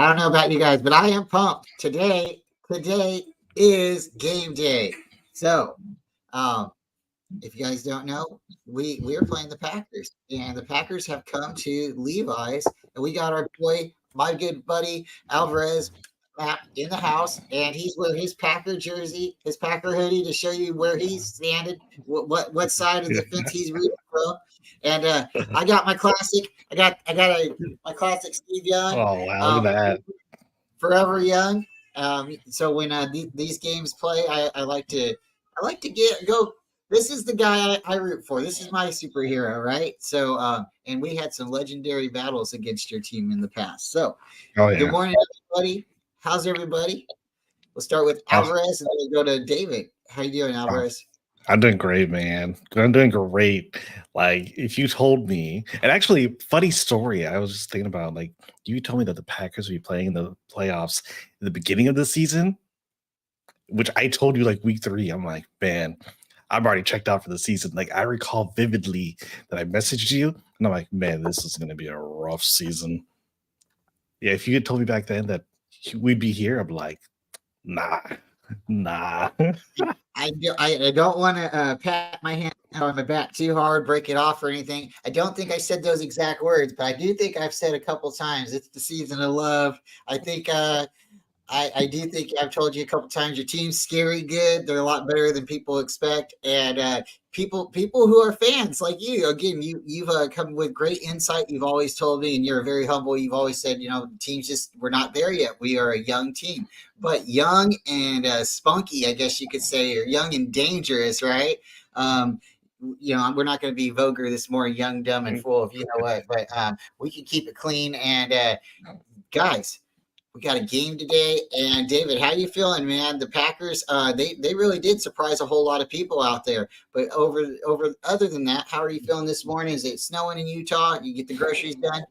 don't know about you guys, but I am pumped. Today is game day. So, um, if you guys don't know, we are playing the Packers, and the Packers have come to Levi's, and we got our boy, my good buddy Alvarez, Mapp in the house, and he's wearing his Packer jersey, his Packer hoodie to show you where he's standing, what side of the fence he's rooting from. And I got my classic. My classic Steve Young. Oh wow, look at Um, that. Forever Young. So when these games play, I like to get go. This is the guy I root for. This is my superhero, right? So and we had some legendary battles against your team in the past. So Oh good yeah. morning, everybody. How's everybody? We'll start with Oh, Alvarez and then we'll go to David. How you doing, oh, Alvarez? I'm doing great, man. I'm doing great. Like if you told me, and actually, funny story. I was just thinking about like you told me that the Packers would be playing in the playoffs in the beginning of the season, which I told you like week 3. I'm like, man, I'm already checked out for the season. Like I recall vividly that I messaged you, and I'm like, man, this is going to be a rough season. Yeah, if you had told me back then that we'd be here, I'm like, nah, nah. I don't want to pat my hand on my back too hard, break it off or anything. I don't think I said those exact words, but I do think I've said a couple times. It's the season of love. I think I do think I've told you a couple times your team's scary good. They're a lot better than people expect, and people who are fans like you. Again, you've come with great insight. You've always told me, and you're very humble. You've always said, the team's just we're not there yet. We are a young team, but young and spunky, I guess you could say, or young and dangerous, right? Um, we're not going to be vulgar this morning, young, dumb, and full of you know what, but we can keep it clean. And guys, we got a game today, and David, how you feeling, man? The Packers, they really did surprise a whole lot of people out there. But over other than that, how are you feeling this morning? Is it snowing in Utah? You get the groceries done?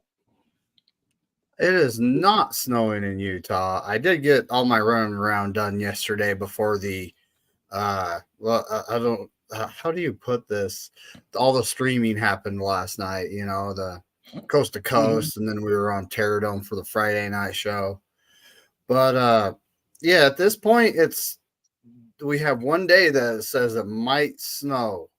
It is not snowing in Utah. I did get all my running around done yesterday before the I don't how do you put this? All the streaming happened last night, the coast to coast, and then we were on Terradome for the Friday night show. But yeah, at this point we have one day that says it might snow,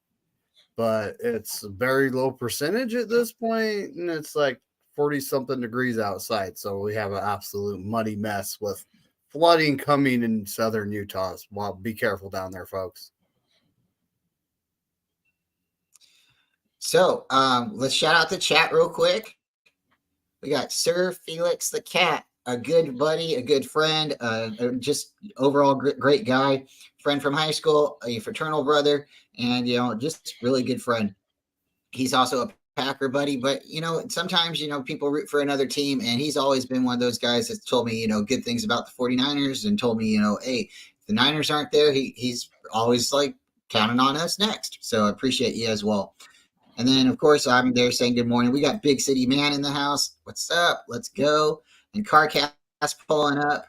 but it's a very low percentage at this point, and it's like 40 something degrees outside. So we have an absolute muddy mess with flooding coming in southern Utah. Well, be careful down there, folks. So let's shout out the chat real quick. We got Sir Felix the Cat, a good buddy, a good friend, just overall great guy, friend from high school, a fraternal brother, and just really good friend. He's also a Packer buddy, but sometimes people root for another team, and he's always been one of those guys that's told me good things about the 49ers and told me hey, if the Niners aren't there, he's always like counting on us next. So I appreciate you as well. And then, of course, I'm there saying good morning. We got Big City Man in the house. What's up? Let's go. And CarCast pulling up.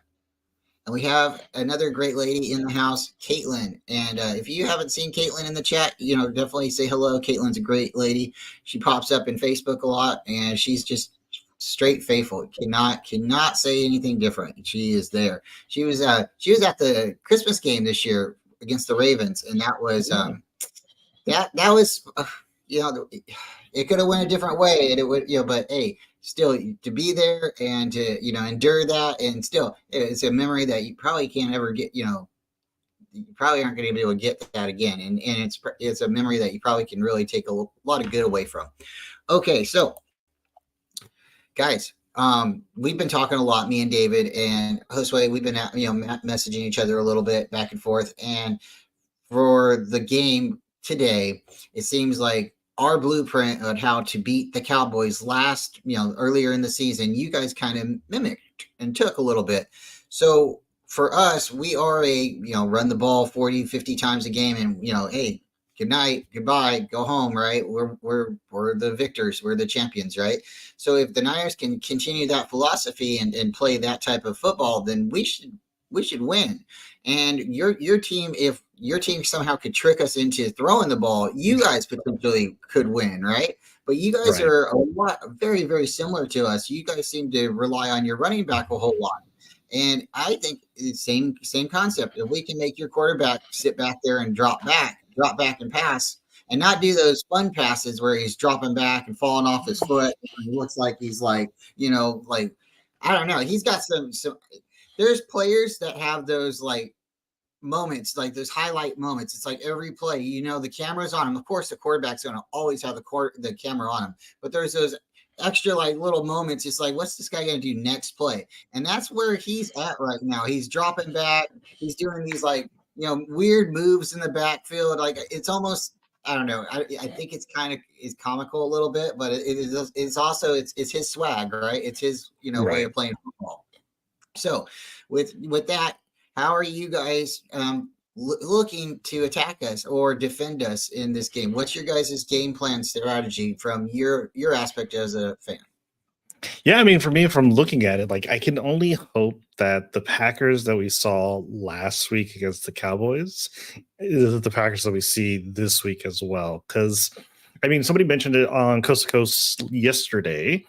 And we have another great lady in the house, Caitlin. And if you haven't seen Caitlin in the chat, definitely say hello. Caitlin's a great lady. She pops up in Facebook a lot, and she's just straight faithful. Cannot say anything different. She is there. She was at the Christmas game this year against the Ravens, and that was that was. It could have went a different way, and it would, but hey, still to be there and to endure that, and still it's a memory that you probably can't ever get. You probably aren't going to be able to get that again, and it's a memory that you probably can really take a lot of good away from. Okay, so guys, we've been talking a lot, me and David and Josue. We've been messaging each other a little bit back and forth, and for the game today, it seems like our blueprint on how to beat the Cowboys earlier in the season, you guys kind of mimicked and took a little bit. So for us, we are run the ball 40, 50 times a game, and hey, good night, goodbye, go home, right? We're the victors, we're the champions, right? So if the Niners can continue that philosophy and play that type of football, then we should win. And your team, if your team somehow could trick us into throwing the ball, you guys potentially could win, right? But you guys Right. are very, very similar to us. You guys seem to rely on your running back a whole lot. And I think it's same concept. If we can make your quarterback sit back there and drop back and pass, and not do those fun passes where he's dropping back and falling off his foot. It looks like he's like, like I don't know. He's got some. There's players that have those like moments, like those highlight moments. It's like every play, the camera's on him. Of course, the quarterback's going to always have the camera on him, but there's those extra like little moments. It's like, what's this guy going to do next play? And that's where he's at right now. He's dropping back. He's doing these like, weird moves in the backfield. Like it's almost, I don't know. I think it's kind of is comical a little bit, but it's also it's his swag, right? It's his way of playing football. So with that, how are you guys looking to attack us or defend us in this game? What's your guys' game plan strategy from your aspect as a fan? Yeah, I mean, for me, from looking at it, like I can only hope that the Packers that we saw last week against the Cowboys is the Packers that we see this week as well. Because, I mean, somebody mentioned it on Coast to Coast yesterday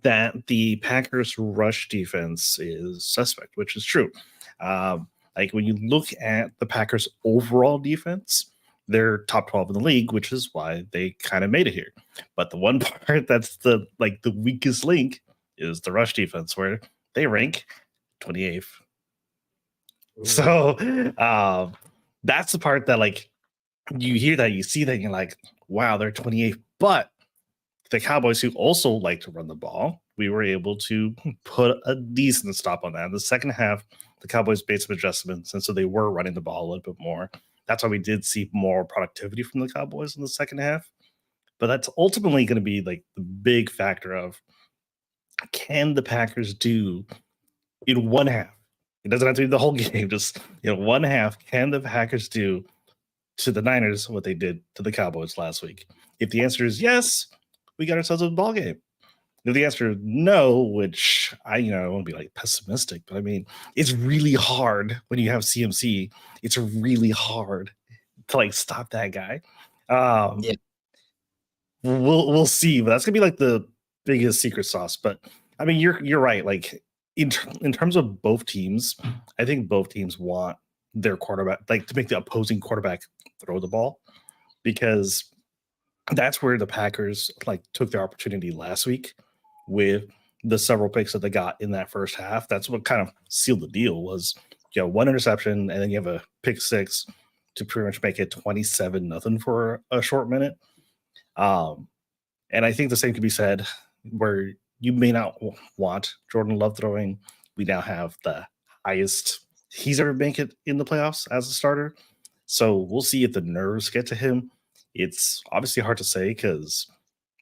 that the Packers' rush defense is suspect, which is true. Like when you look at the Packers' overall defense, they're top 12 in the league, which is why they kind of made it here. But the one part that's the weakest link is the rush defense, where they rank 28th. Ooh. So that's the part that like you hear that, you see that, and you're like, wow, they're 28th. But the Cowboys, who also like to run the ball, we were able to put a decent stop on that. In the second half, the Cowboys made some adjustments, and so they were running the ball a little bit more. That's why we did see more productivity from the Cowboys in the second half. But that's ultimately going to be like the big factor of, can the Packers do in one half? It doesn't have to be the whole game, just one half. Can the Packers do to the Niners what they did to the Cowboys last week? If the answer is yes, we got ourselves a ball game. If the answer is no, which I want to be like pessimistic, but I mean, it's really hard when you have CMC. It's really hard to like stop that guy. Yeah. We'll see, but that's gonna be like the biggest secret sauce. But I mean, you're right. Like in terms of both teams, I think both teams want their quarterback, like, to make the opposing quarterback throw the ball, because that's where the Packers like took their opportunity last week with the several picks that they got in that first half. That's what kind of sealed the deal. Was one interception, and then you have a pick six to pretty much make it 27-0 for a short minute. And I think the same could be said where you may not want Jordan Love throwing. We now have the highest he's ever made it in the playoffs as a starter. So we'll see if the nerves get to him. It's obviously hard to say because,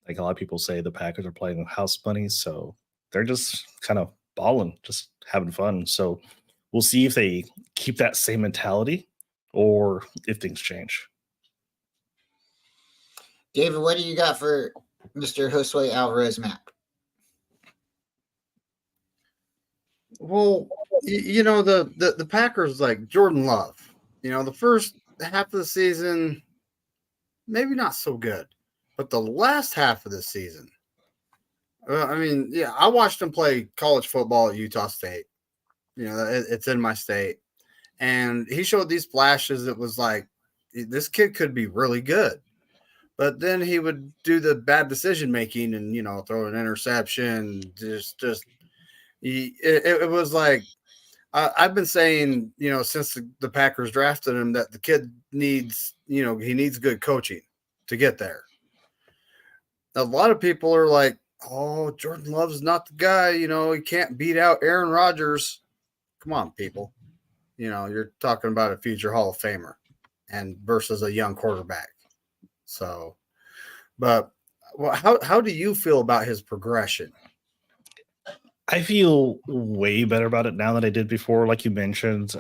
like a lot of people say, the Packers are playing with house money. So they're just kind of balling, just having fun. So we'll see if they keep that same mentality or if things change. David, what do you got for Mr. Josue Alvarez Mapp? Well, the Packers, like Jordan Love, the first half of the season, maybe not so good, but the last half of the season, I mean, yeah, I watched him play college football at Utah State. It's in my state, and he showed these flashes. It was like, this kid could be really good. But then he would do the bad decision making and, throw an interception. It was like, I've been saying, since the Packers drafted him, that the kid needs, he needs good coaching to get there. A lot of people are like, oh, Jordan Love's not the guy. He can't beat out Aaron Rodgers. Come on, people. You're talking about a future Hall of Famer and versus a young quarterback. So, but how do you feel about his progression? I feel way better about it now than I did before. Like you mentioned,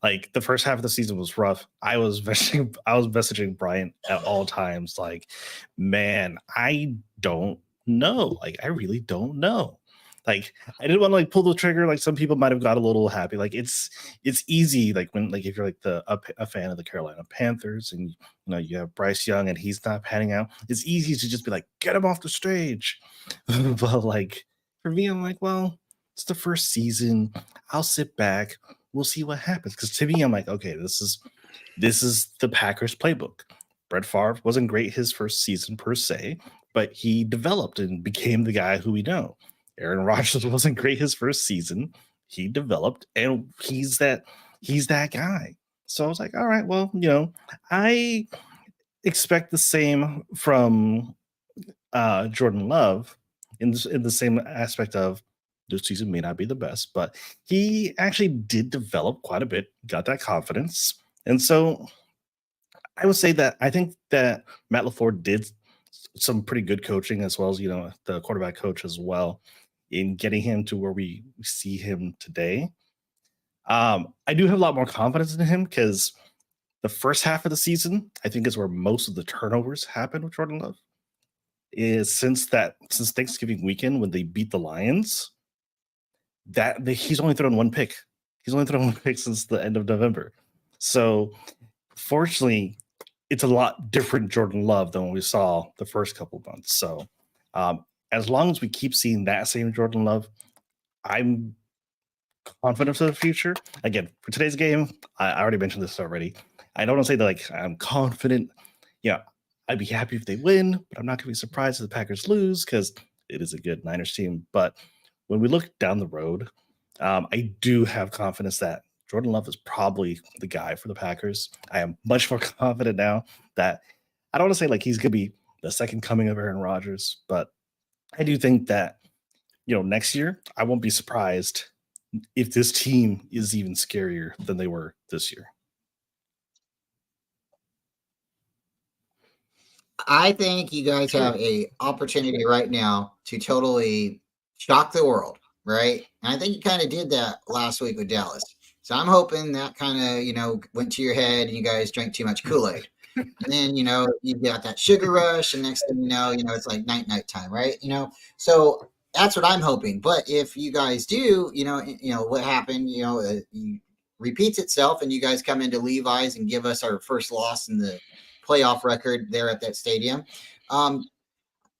like the first half of the season was rough. I was messaging Bryant at all times, like, man, I don't know. Like, I really don't know. Like I didn't want to like pull the trigger. Like some people might have got a little happy. Like it's easy. Like when like if you're like a fan of the Carolina Panthers and you know you have Bryce Young and he's not panning out, it's easy to just be like get him off the stage. But like for me, I'm like, well, it's the first season. I'll sit back. We'll see what happens. Because to me, I'm like, okay, this is the Packers playbook. Brett Favre wasn't great his first season per se, but he developed and became the guy who we know. Aaron Rodgers wasn't great his first season. He developed and he's that guy. So I was like, all right, well, I expect the same from Jordan Love in the same aspect of this season may not be the best, but he actually did develop quite a bit, got that confidence. And so I would say that I think that Matt LaFleur did some pretty good coaching as well as, the quarterback coach as well in getting him to where we see him today. I do have a lot more confidence in him because the first half of the season, I think, is where most of the turnovers happen with Jordan Love. Is since Thanksgiving weekend when they beat the Lions, he's only thrown one pick. He's only thrown one pick since the end of November. So fortunately, it's a lot different Jordan Love than what we saw the first couple of months. So as long as we keep seeing that same Jordan Love, I'm confident for the future. Again, for today's game, I already mentioned this already. I don't want to say that like I'm confident. Yeah, I'd be happy if they win, but I'm not going to be surprised if the Packers lose because it is a good Niners team. But when we look down the road, I do have confidence that Jordan Love is probably the guy for the Packers. I am much more confident now that I don't want to say like he's going to be the second coming of Aaron Rodgers, but I do think that, next year, I won't be surprised if this team is even scarier than they were this year. I think you guys have a opportunity right now to totally shock the world, right? And I think you kind of did that last week with Dallas. So I'm hoping that kind of, went to your head and you guys drank too much Kool-Aid. And then, you got that sugar rush, and next thing it's like night time, right? So that's what I'm hoping. But if you guys do, what happened, repeats itself, and you guys come into Levi's and give us our first loss in the playoff record there at that stadium.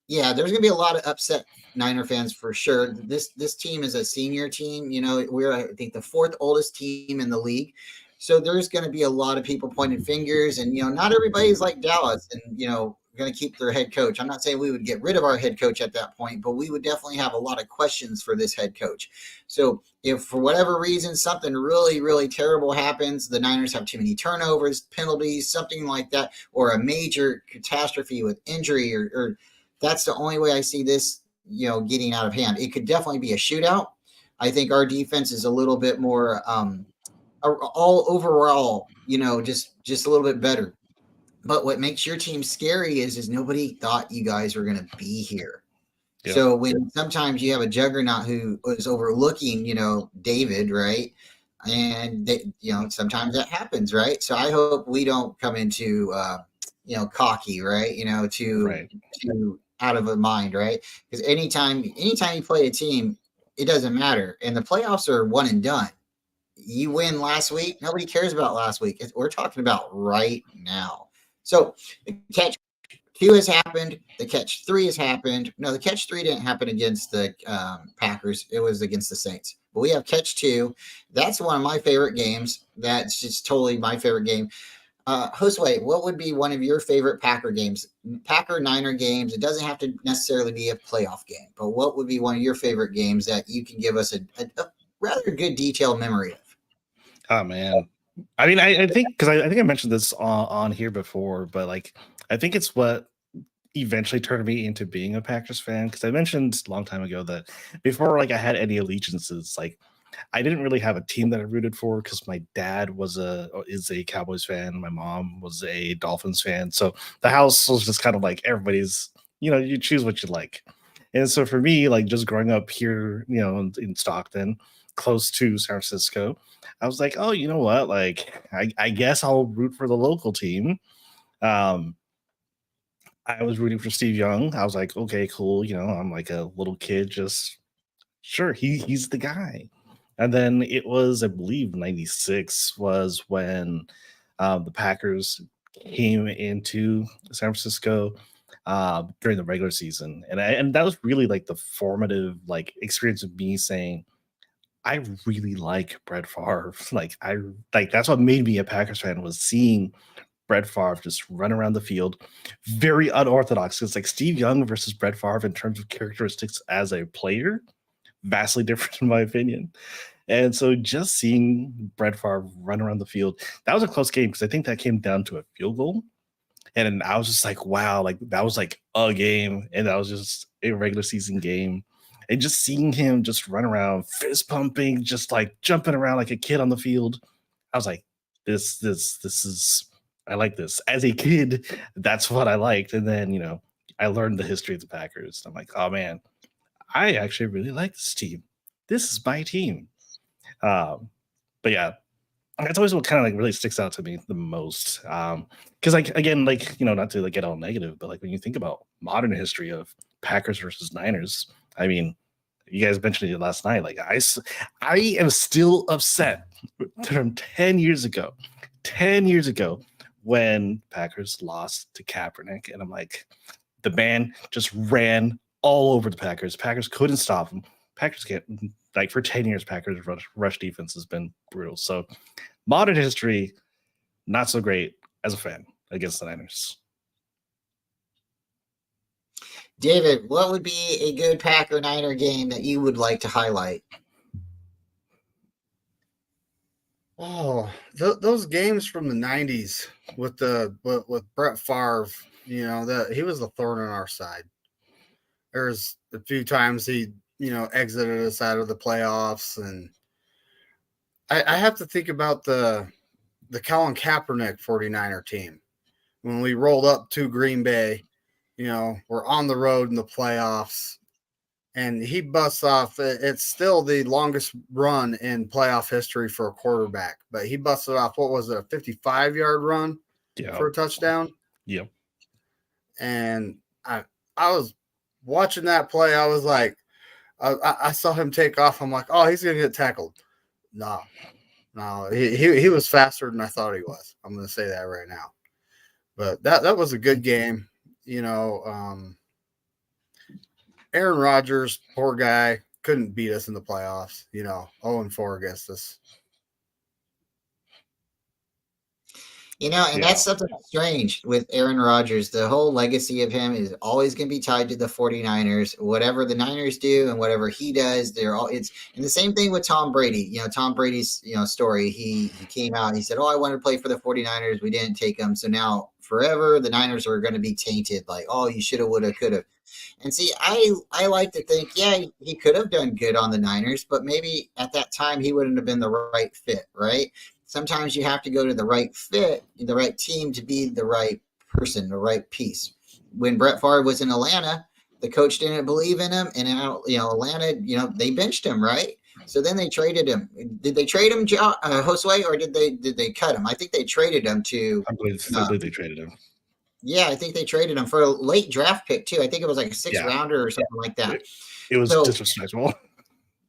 Yeah, there's gonna be a lot of upset Niner fans for sure. This team is a senior team. We're I think the fourth oldest team in the league. So there's going to be a lot of people pointing fingers, and not everybody's like Dallas, and going to keep their head coach. I'm not saying we would get rid of our head coach at that point, but we would definitely have a lot of questions for this head coach. So if for whatever reason something really, really terrible happens, the Niners have too many turnovers, penalties, something like that, or a major catastrophe with injury, or that's the only way I see this, getting out of hand. It could definitely be a shootout. I think our defense is a little bit more all overall, just a little bit better. But what makes your team scary is nobody thought you guys were going to be here. Yep. So when sometimes you have a juggernaut who is overlooking, David, right? And they, sometimes that happens, right? So I hope we don't come into, cocky, right? To out of a mind, right? Because anytime you play a team, it doesn't matter. And the playoffs are one and done. You win last week. Nobody cares about last week. We're talking about right now. So the catch 2 has happened. The catch 3 has happened. No, the catch 3 didn't happen against the Packers. It was against the Saints. But we have catch 2. That's one of my favorite games. That's just totally my favorite game. Josue, what would be one of your favorite Packer games? Packer-Niner games. It doesn't have to necessarily be a playoff game. But what would be one of your favorite games that you can give us a rather good detailed memory of? Oh man, I mean, I think because I think I mentioned this on here before, but like I think it's what eventually turned me into being a Packers fan. Because I mentioned a long time ago that before like I had any allegiances, like I didn't really have a team that I rooted for because my dad is a Cowboys fan, my mom was a Dolphins fan, so the house was just kind of like everybody's. You choose what you like, and so for me, like just growing up here, in Stockton, close to San Francisco, I was like, oh, you know what? Like, I guess I'll root for the local team. I was rooting for Steve Young. I was like, okay, cool. I'm like a little kid just Sure, he's the guy. And then it was, I believe, '96 was when the Packers came into San Francisco during the regular season, and that was really like the formative like experience of me saying I really like Brett Favre. Like that's what made me a Packers fan was seeing Brett Favre just run around the field, very unorthodox. It's like Steve Young versus Brett Favre in terms of characteristics as a player, vastly different in my opinion. And so just seeing Brett Favre run around the field, that was a close game because I think that came down to a field goal. And I was just like, wow, like that was like a game. And that was just a regular season game. And just seeing him just run around, fist pumping, just like jumping around like a kid on the field. I was like, this is I like this. As a kid, that's what I liked. And then, I learned the history of the Packers. I'm like, oh man, I actually really like this team. This is my team. But yeah, that's always what kind of like really sticks out to me the most. Because like again, like not to like get all negative, but like when you think about modern history of Packers versus Niners, I mean, you guys mentioned it last night. Like I am still upset from 10 years ago. 10 years ago when Packers lost to Kaepernick, and I'm like, the man just ran all over the Packers. Packers couldn't stop him. Packers can't, like for 10 years, Packers rush defense has been brutal. So modern history, not so great as a fan against the Niners. David, what would be a good Packer Niner game that you would like to highlight? Oh, those games from the '90s with Brett Favre, that he was the thorn on our side. There's a few times he, exited us out of the playoffs, and I have to think about the Colin Kaepernick 49er team when we rolled up to Green Bay. We're on the road in the playoffs, and he busts off. It's still the longest run in playoff history for a quarterback, but he busted off, what was it, a 55-yard run for a touchdown? Yep. And I was watching that play. I was like, I saw him take off. I'm like, oh, he's going to get tackled. No, he was faster than I thought he was. I'm going to say that right now. But that was a good game. Aaron Rodgers, poor guy, couldn't beat us in the playoffs. 0-4 against us. And that's something strange with Aaron Rodgers. The whole legacy of him is always going to be tied to the 49ers. Whatever the Niners do and whatever he does, and the same thing with Tom Brady. Tom Brady's, story. He came out and he said, "Oh, I wanted to play for the 49ers. We didn't take him. So now forever the Niners are going to be tainted. Like, oh, you should have, would have, could have." And see, I like to think, yeah, he could have done good on the Niners, but maybe at that time he wouldn't have been the right fit, right? Sometimes you have to go to the right fit, the right team to be the right person, the right piece. When Brett Favre was in Atlanta, the coach didn't believe in him, and Atlanta, they benched him, right? So then they traded him. Did they trade him, Josue, or did they cut him? I think they traded him to. I believe they traded him. Yeah, I think they traded him for a late draft pick too. I think it was like a sixth rounder or something like that. It was disrespectful.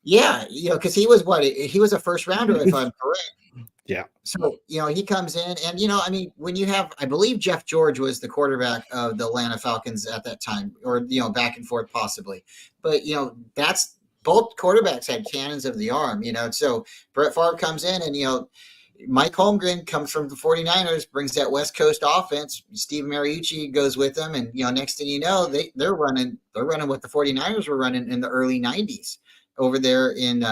Yeah, because he was a first rounder, if I'm correct. Yeah. So, he comes in and, when you have, I believe Jeff George was the quarterback of the Atlanta Falcons at that time, or, back and forth possibly. But, that's both quarterbacks had cannons of the arm, So Brett Favre comes in and, Mike Holmgren comes from the 49ers, brings that West Coast offense. Steve Mariucci goes with them. And, next thing you know, they're running what the 49ers were running in the early 90s over there in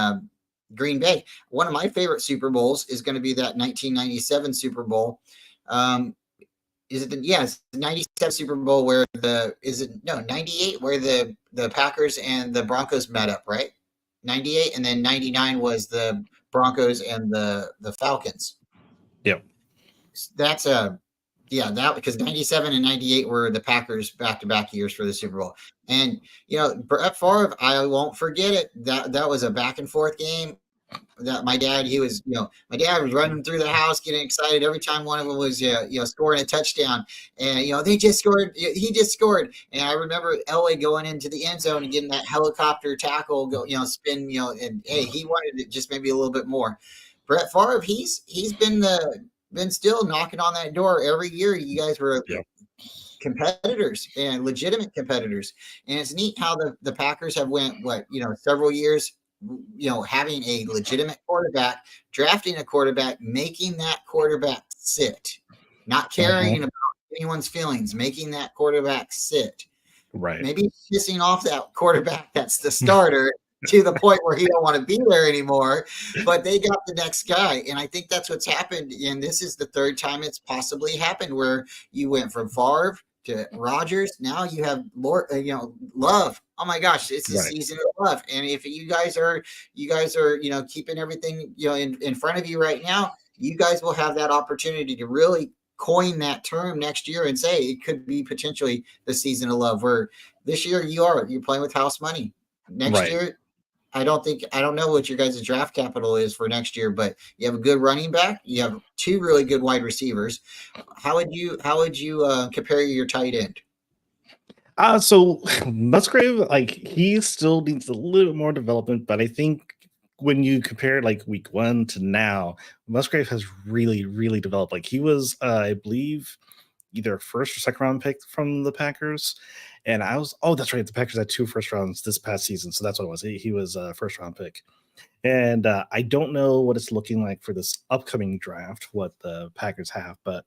Green Bay. One of my favorite Super Bowls is going to be that 1997 Super Bowl. Is it it's the 97 Super Bowl where 98 where the Packers and the Broncos met up, right? 98, and then 99 was the Broncos and the Falcons. Yep. That's because 97 and 98 were the Packers back-to-back years for the Super Bowl. And, Brett Favre, I won't forget it. That was a back and forth game. that my dad, my dad was running through the house, getting excited every time one of them was, scoring a touchdown. And, they just scored. He just scored. And I remember Elway going into the end zone and getting that helicopter tackle, spin, and hey, he wanted it just maybe a little bit more. Brett Favre, he's been still knocking on that door every year. You guys were competitors and legitimate competitors. And it's neat how the Packers have went, several years, having a legitimate quarterback, drafting a quarterback, making that quarterback sit, not caring about anyone's feelings, making that quarterback sit. Right. Maybe pissing off that quarterback that's the starter to the point where he don't want to be there anymore, but they got the next guy. And I think that's what's happened. And this is the third time it's possibly happened where you went from Favre to Rodgers. Now you have Love. Oh my gosh, it's a season of Love. And if you guys are, keeping everything, in front of you right now, you guys will have that opportunity to really coin that term next year and say it could be potentially the season of Love, where this year you're playing with house money. Next year, I don't know what your guys' draft capital is for next year, but you have a good running back. You have two really good wide receivers. How would you compare your tight end? So Musgrave, like, he still needs a little more development, but I think when you compare like week 1 to now, Musgrave has really, really developed. Like, he was, I believe, either a first or second round pick from the Packers. And that's right. The Packers had 2 first rounds this past season. So that's what it was. He was a first round pick. And I don't know what it's looking like for this upcoming draft, what the Packers have, but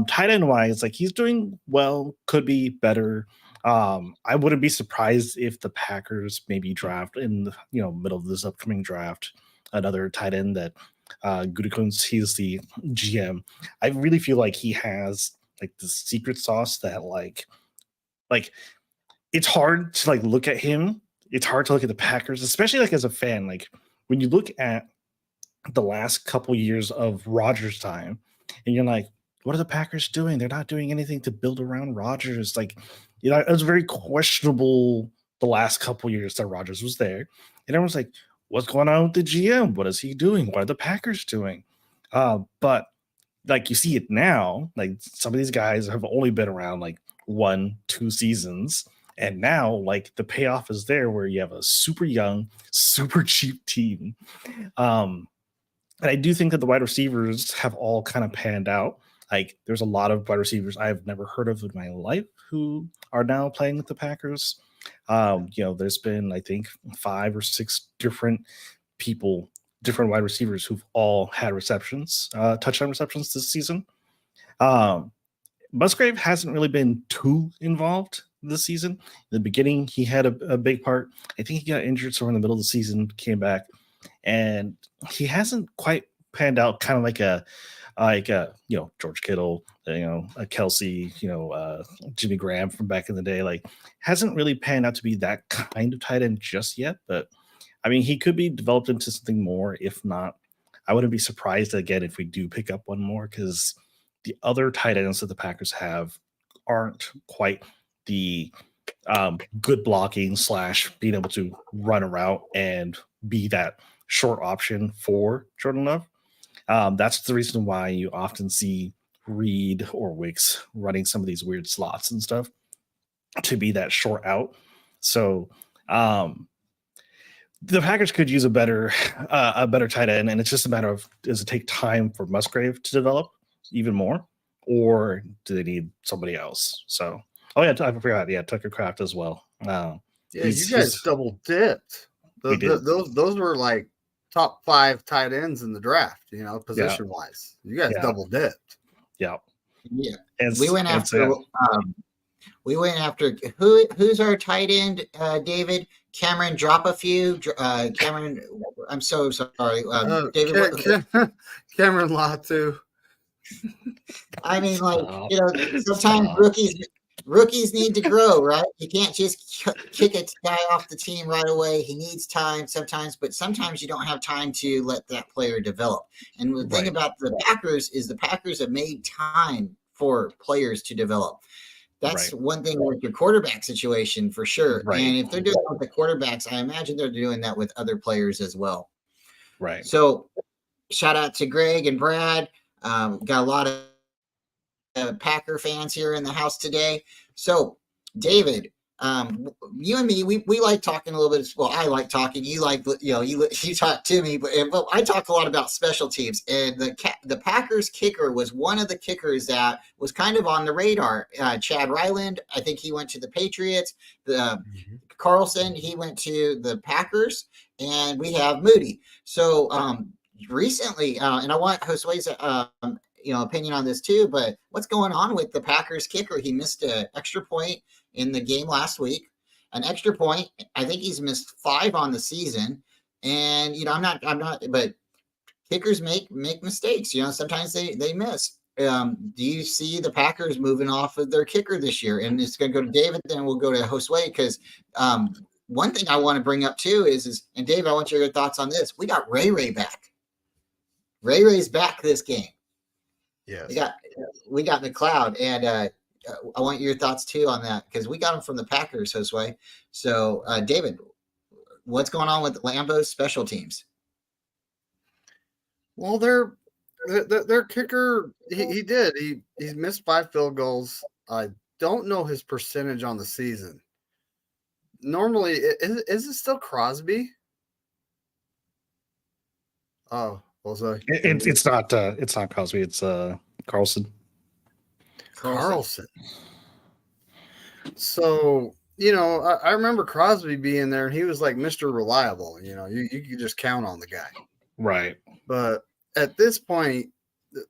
tight end wise, like, he's doing well, could be better. I wouldn't be surprised if the Packers maybe draft in the middle of this upcoming draft another tight end that Gutekunst, he's the GM. I really feel like he has like the secret sauce that like it's hard to like look at him. It's hard to look at the Packers, especially like as a fan. Like, when you look at the last couple years of Rodgers' time, and you're like, what are the Packers doing? They're not doing anything to build around Rodgers. Like, it was very questionable the last couple years that Rodgers was there. And everyone's like, what's going on with the GM? What is he doing? What are the Packers doing? But like, you see it now, like, some of these guys have only been around like 1-2 seasons. And now, like, the payoff is there where you have a super young, super cheap team. And I do think that the wide receivers have all kind of panned out. Like, there's a lot of wide receivers I've never heard of in my life who are now playing with the Packers. There's been, I think, 5 or 6 different wide receivers who've all had touchdown receptions this season. Musgrave hasn't really been too involved this season. In the beginning, he had a big part. I think he got injured somewhere in the middle of the season, came back, and he hasn't quite panned out, kind of like a George Kittle, a Kelsey, Jimmy Graham from back in the day. Like, hasn't really panned out to be that kind of tight end just yet. But I mean, he could be developed into something more. If not, I wouldn't be surprised again if we do pick up one more, because the other tight ends that the Packers have aren't quite the good blocking / being able to run a route and be that short option for Jordan Love. That's the reason why you often see Reed or Wicks running some of these weird slots and stuff to be that short out. So the Packers could use a better tight end, and it's just a matter of, does it take time for Musgrave to develop even more, or do they need somebody else? So, I forgot. Yeah, Tucker Kraft as well. You guys double dipped. Those were like top 5 tight ends in the draft, position wise. You guys double dipped. Yeah. Yeah. We went after who's our tight end, David? Cameron, drop a few. Cameron, I'm so sorry. David, Cameron Latu. I mean, like, sometimes rookies need to grow, right? You can't just kick a guy off the team right away. He needs time sometimes, but sometimes you don't have time to let that player develop. And the thing about the Packers is the Packers have made time for players to develop. That's one thing with your quarterback situation for sure. Right. And if they're doing that with the quarterbacks, I imagine they're doing that with other players as well. Right. So shout out to Greg and Brad. Got a lot of Packer fans here in the house today. So, David, you and me, we like talking a little bit. Well, I like talking. You like, you talk to me, but I talk a lot about special teams. And the Packers kicker was one of the kickers that was kind of on the radar. Chad Ryland, I think he went to the Patriots. Carlson, he went to the Packers, and we have Moody. So recently, and I want Josue's opinion on this too, but what's going on with the Packers kicker? He missed an extra point in the game last week, an extra point. I think he's missed 5 on the season. And I'm not, but kickers make mistakes. Sometimes they miss. Do you see the Packers moving off of their kicker this year? And it's going to go to David, then we'll go to Josue, because one thing I want to bring up too is, and David, I want your thoughts on this. We got Ray back. Ray's back this game. Yes. We got McLeod, and I want your thoughts too on that, because we got him from the Packers, Josue. So, David, what's going on with Lambeau's special teams? Well, their kicker, he's missed 5 field goals. I don't know his percentage on the season. Normally, is it still Crosby? Oh, Jose. It's not Crosby. It's Carlson. Carlson. So, I remember Crosby being there, and he was like Mr. Reliable. You could just count on the guy. Right. But at this point,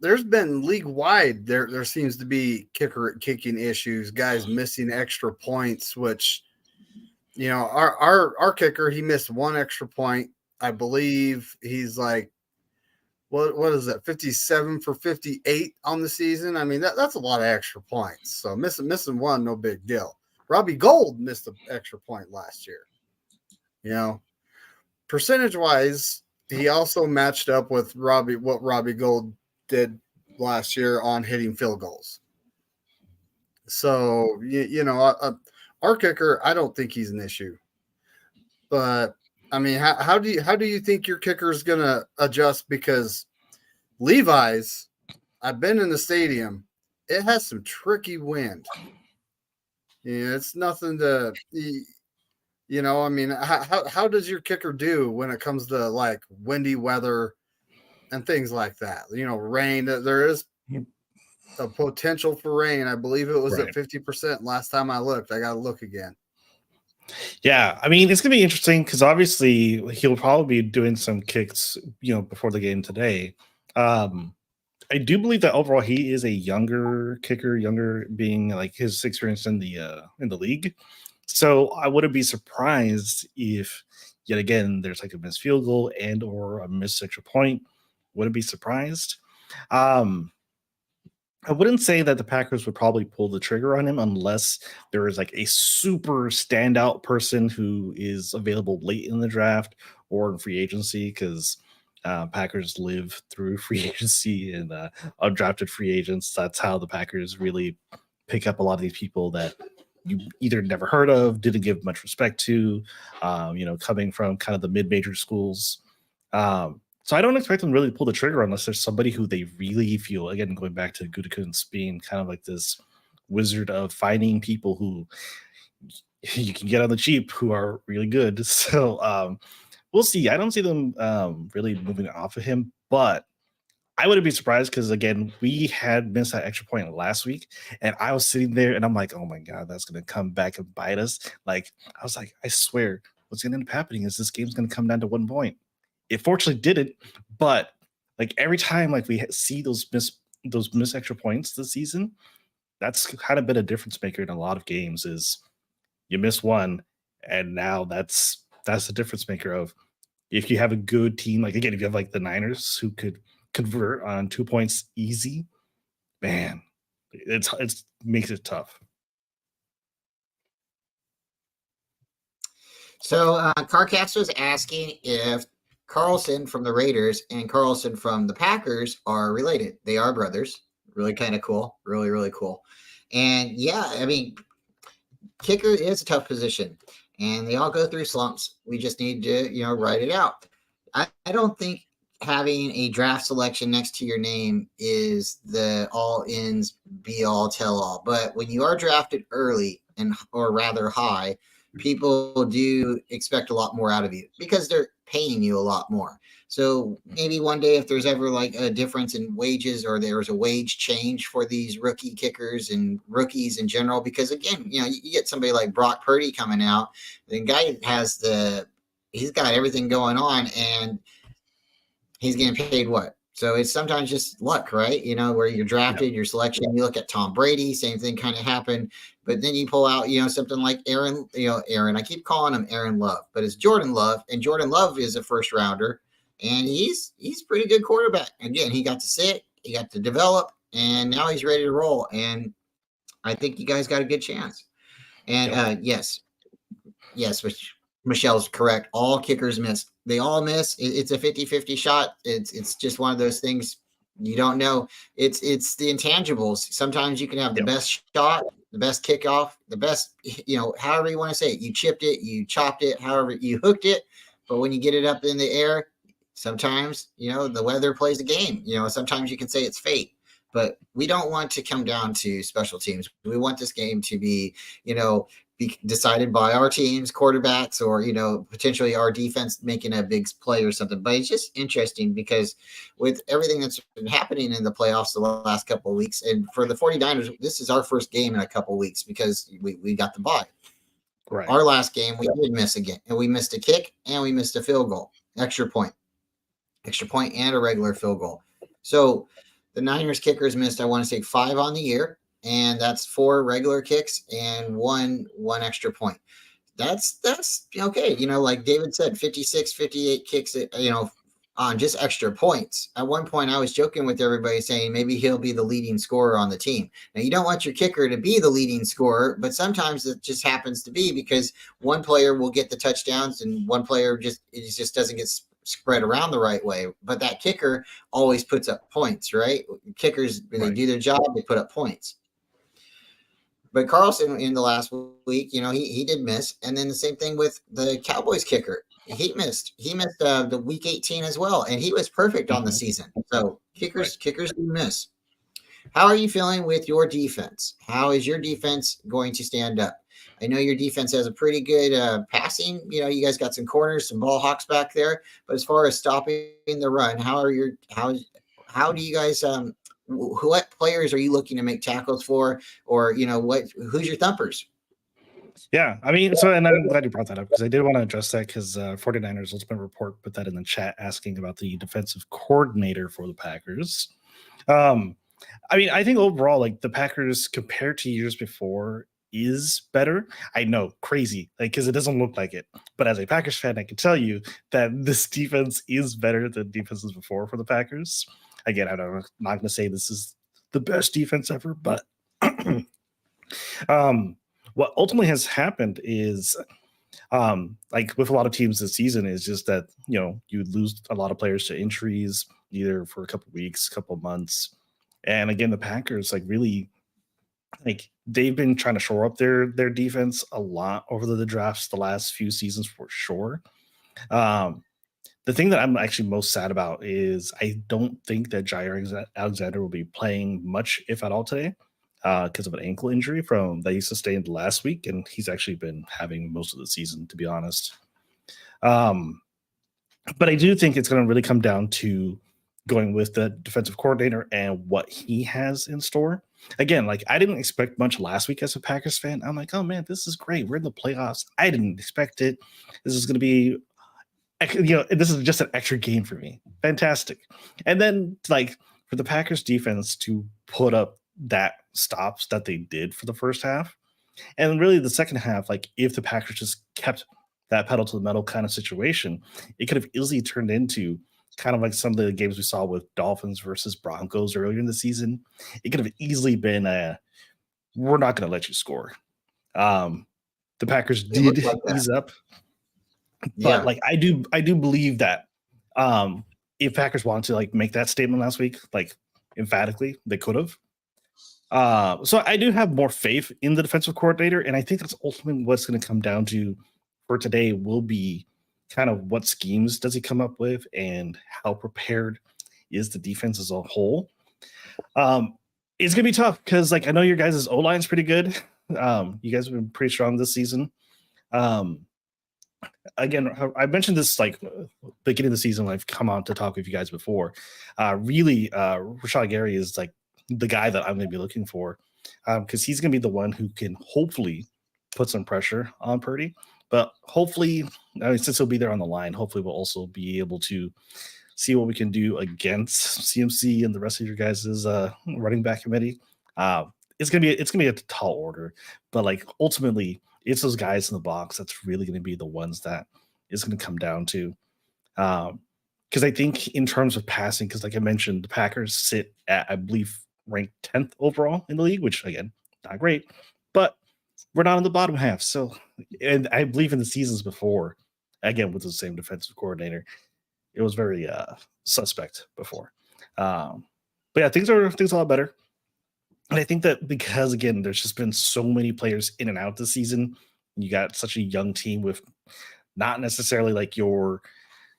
there's been league-wide, there seems to be kicking issues, guys missing extra points, which, our kicker, he missed 1 extra point. I believe he's like, what is that, 57 for 58 on the season? I mean, that's a lot of extra points. So missing 1, no big deal. Robbie Gould missed an extra point last year. Percentage-wise, he also matched up with what Robbie Gould did last year on hitting field goals. So, our kicker, I don't think he's an issue. But I mean, how do you think your kicker is going to adjust? Because Levi's, I've been in the stadium. It has some tricky wind. It's nothing to, I mean, how does your kicker do when it comes to like windy weather and things like that? Rain. There is a potential for rain. I believe it was at 50% last time I looked. I got to look again. Yeah, I mean, it's going to be interesting because obviously he'll probably be doing some kicks, before the game today. I do believe that overall he is a younger kicker, younger being like his experience in the league. So I wouldn't be surprised if yet again there's like a missed field goal and or a missed extra point. Wouldn't be surprised. I wouldn't say that the Packers would probably pull the trigger on him unless there is like a super standout person who is available late in the draft or in free agency, because Packers live through free agency and undrafted free agents. That's how the Packers really pick up a lot of these people that you either never heard of, didn't give much respect to, coming from kind of the mid-major schools. So I don't expect them to really pull the trigger unless there's somebody who they really feel, again, going back to Gutekunst being kind of like this wizard of finding people who you can get on the cheap who are really good. So we'll see. I don't see them really moving off of him, but I wouldn't be surprised because, again, we had missed that extra point last week, and I was sitting there and I'm like, oh my God, that's going to come back and bite us. Like, I was like, I swear, what's going to end up happening is this game's going to come down to 1 point. It fortunately didn't, but like every time like we see those missed extra points this season, that's kind of been a difference maker in a lot of games. Is you miss 1, and now that's the difference maker of if you have a good team. Like again, if you have like the Niners who could convert on 2 points easy, man, it's makes it tough. So Carcast was asking if Carlson from the Raiders and Carlson from the Packers are related. They are brothers. Really kind of cool. Really, really cool. And yeah, I mean, kicker is a tough position, and they all go through slumps. We just need to, ride it out. I don't think having a draft selection next to your name is the all ins be all tell all. But when you are drafted early and or rather high, people do expect a lot more out of you because they're paying you a lot more. So maybe one day if there's ever like a difference in wages or there's a wage change for these rookie kickers and rookies in general, because again, you get somebody like Brock Purdy coming out, the guy has he's got everything going on and he's getting paid what? So it's sometimes just luck, right? Where you're drafted, your selection, you look at Tom Brady, same thing kind of happened. But then you pull out, something like Aaron, I keep calling him Aaron Love, but it's Jordan Love. And Jordan Love is a first rounder. And he's pretty good quarterback. Again, he got to sit, he got to develop, and now he's ready to roll. And I think you guys got a good chance. And yes, which Michelle's correct. All kickers miss. They all miss. It's a 50-50 shot. It's just one of those things you don't know. It's the intangibles. Sometimes you can have the best shot, the best kickoff, the best, however you want to say it. You chipped it, you chopped it, however you hooked it. But when you get it up in the air, sometimes, the weather plays a game. Sometimes you can say it's fate. But we don't want to come down to special teams. We want this game to be, be decided by our teams, quarterbacks, or potentially our defense making a big play or something. But it's just interesting because with everything that's been happening in the playoffs the last couple of weeks, and for the 49ers, this is our first game in a couple of weeks because we got the bye. Right. Our last game we did miss again, and we missed a kick and we missed a field goal, extra point and a regular field goal. So the Niners kickers missed, I want to say 5 on the year, and that's 4 regular kicks and one extra point. That's okay. Like David said, 56, 58 kicks, on just extra points. At one point, I was joking with everybody saying maybe he'll be the leading scorer on the team. Now, you don't want your kicker to be the leading scorer, but sometimes it just happens to be because one player will get the touchdowns and one player just doesn't get spread around the right way. But that kicker always puts up points, right? Kickers, they do their job, they put up points. But Carlson in the last week, he did miss. And then the same thing with the Cowboys kicker. He missed the week 18 as well. And he was perfect on the season. So kickers do miss. How are you feeling with your defense? How is your defense going to stand up? I know your defense has a pretty good passing. You guys got some corners, some ball hawks back there. But as far as stopping the run, how do you guys what players are you looking to make tackles for, or who's your thumpers? Yeah, I mean, so, and I'm glad you brought that up because I did want to address that because 49ers Ultimate Report put that in the chat asking about the defensive coordinator for the Packers. I mean, I think overall, like the Packers compared to years before is better. I know, crazy, like because it doesn't look like it. But as a Packers fan, I can tell you that this defense is better than defenses before for the Packers. Again, I'm not going to say this is the best defense ever, but what ultimately has happened is, like with a lot of teams this season, is just that you lose a lot of players to injuries, either for a couple of weeks, couple of months, and again, the Packers really they've been trying to shore up their defense a lot over the drafts the last few seasons for sure. The thing that I'm actually most sad about is I don't think that Jair Alexander will be playing much, if at all, today because of an ankle injury that he sustained last week, and he's actually been having most of the season, to be honest. But I do think it's going to really come down to going with the defensive coordinator and what he has in store. Again, I didn't expect much last week as a Packers fan. I'm like, oh man, this is great. We're in the playoffs. I didn't expect it. This is going to be, this is just an extra game for me. Fantastic. And then for the Packers defense to put up that stops that they did for the first half, and really the second half, if the Packers just kept that pedal to the metal kind of situation, it could have easily turned into kind of like some of the games we saw with Dolphins versus Broncos earlier in the season. It could have easily been we're not going to let you score. The Packers did ease up, but I do believe that if Packers wanted to make that statement last week, emphatically, they could have. So I do have more faith in the defensive coordinator, and I think that's ultimately what's going to come down to for today will be kind of what schemes does he come up with and how prepared is the defense as a whole. It's gonna be tough because like I know your guys' O line's pretty good. You guys have been pretty strong this season. Um, Again, I mentioned this like beginning of the season when I've come on to talk with you guys before. Really, Rashad Gary is like the guy that I'm going to be looking for because he's going to be the one who can hopefully put some pressure on Purdy. But hopefully, I mean, since he'll be there on the line, hopefully we'll also be able to see what we can do against CMC and the rest of your guys' running back committee. It's gonna be a tall order, but like ultimately, it's those guys in the box that's really going to be the ones that is going to come down to. Because I think in terms of passing, because like I mentioned, the Packers sit at, I believe, ranked 10th overall in the league, which again, not great, but we're not in the bottom half. So, and I believe in the seasons before, again, with the same defensive coordinator, it was very suspect before. But yeah, things are a lot better. And I think that because again, there's just been so many players in and out this season, you got such a young team with not necessarily like your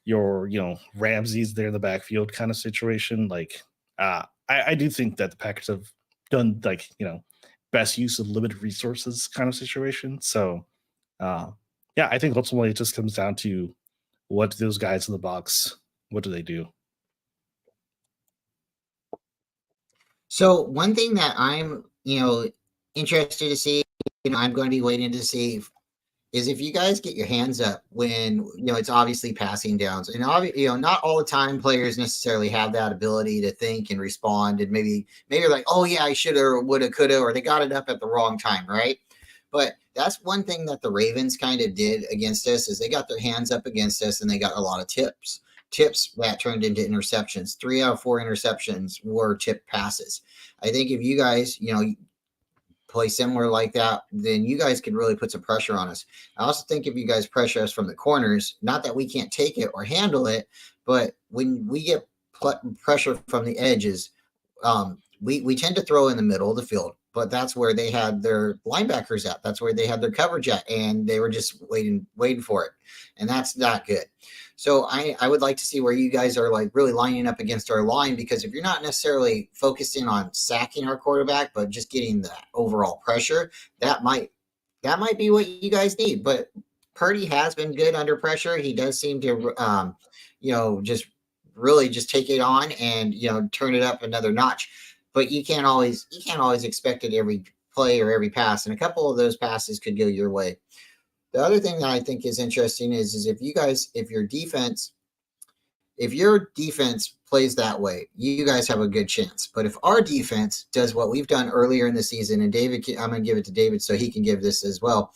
Ramses there in the backfield kind of situation. Like I do think that the Packers have done like best use of limited resources kind of situation. So yeah, I think ultimately it just comes down to what do those guys in the box, what do they do? So one thing that I'm, interested to see, I'm going to be waiting to see is if you guys get your hands up when it's obviously passing downs, and not all the time players necessarily have that ability to think and respond, and maybe like, oh yeah, I should have, would have, could have, or they got it up at the wrong time, right? But that's one thing that the Ravens kind of did against us is they got their hands up against us and they got a lot of tips that turned into interceptions. 3 out of 4 interceptions were tipped passes. I think if you guys, play similar like that, then you guys could really put some pressure on us. I also think if you guys pressure us from the corners, not that we can't take it or handle it, but when we get pressure from the edges, we tend to throw in the middle of the field, but that's where they had their linebackers at. That's where they had their coverage at, and they were just waiting for it, and that's not good. So I would like to see where you guys are like really lining up against our line, because if you're not necessarily focusing on sacking our quarterback, but just getting the overall pressure, that might be what you guys need. But Purdy has been good under pressure. He does seem to, just really just take it on and turn it up another notch. But you can't always expect it every play or every pass, and a couple of those passes could go your way. The other thing that I think is interesting is if your defense plays that way, you guys have a good chance. But if our defense does what we've done earlier in the season, and I'm going to give it to David so he can give this as well.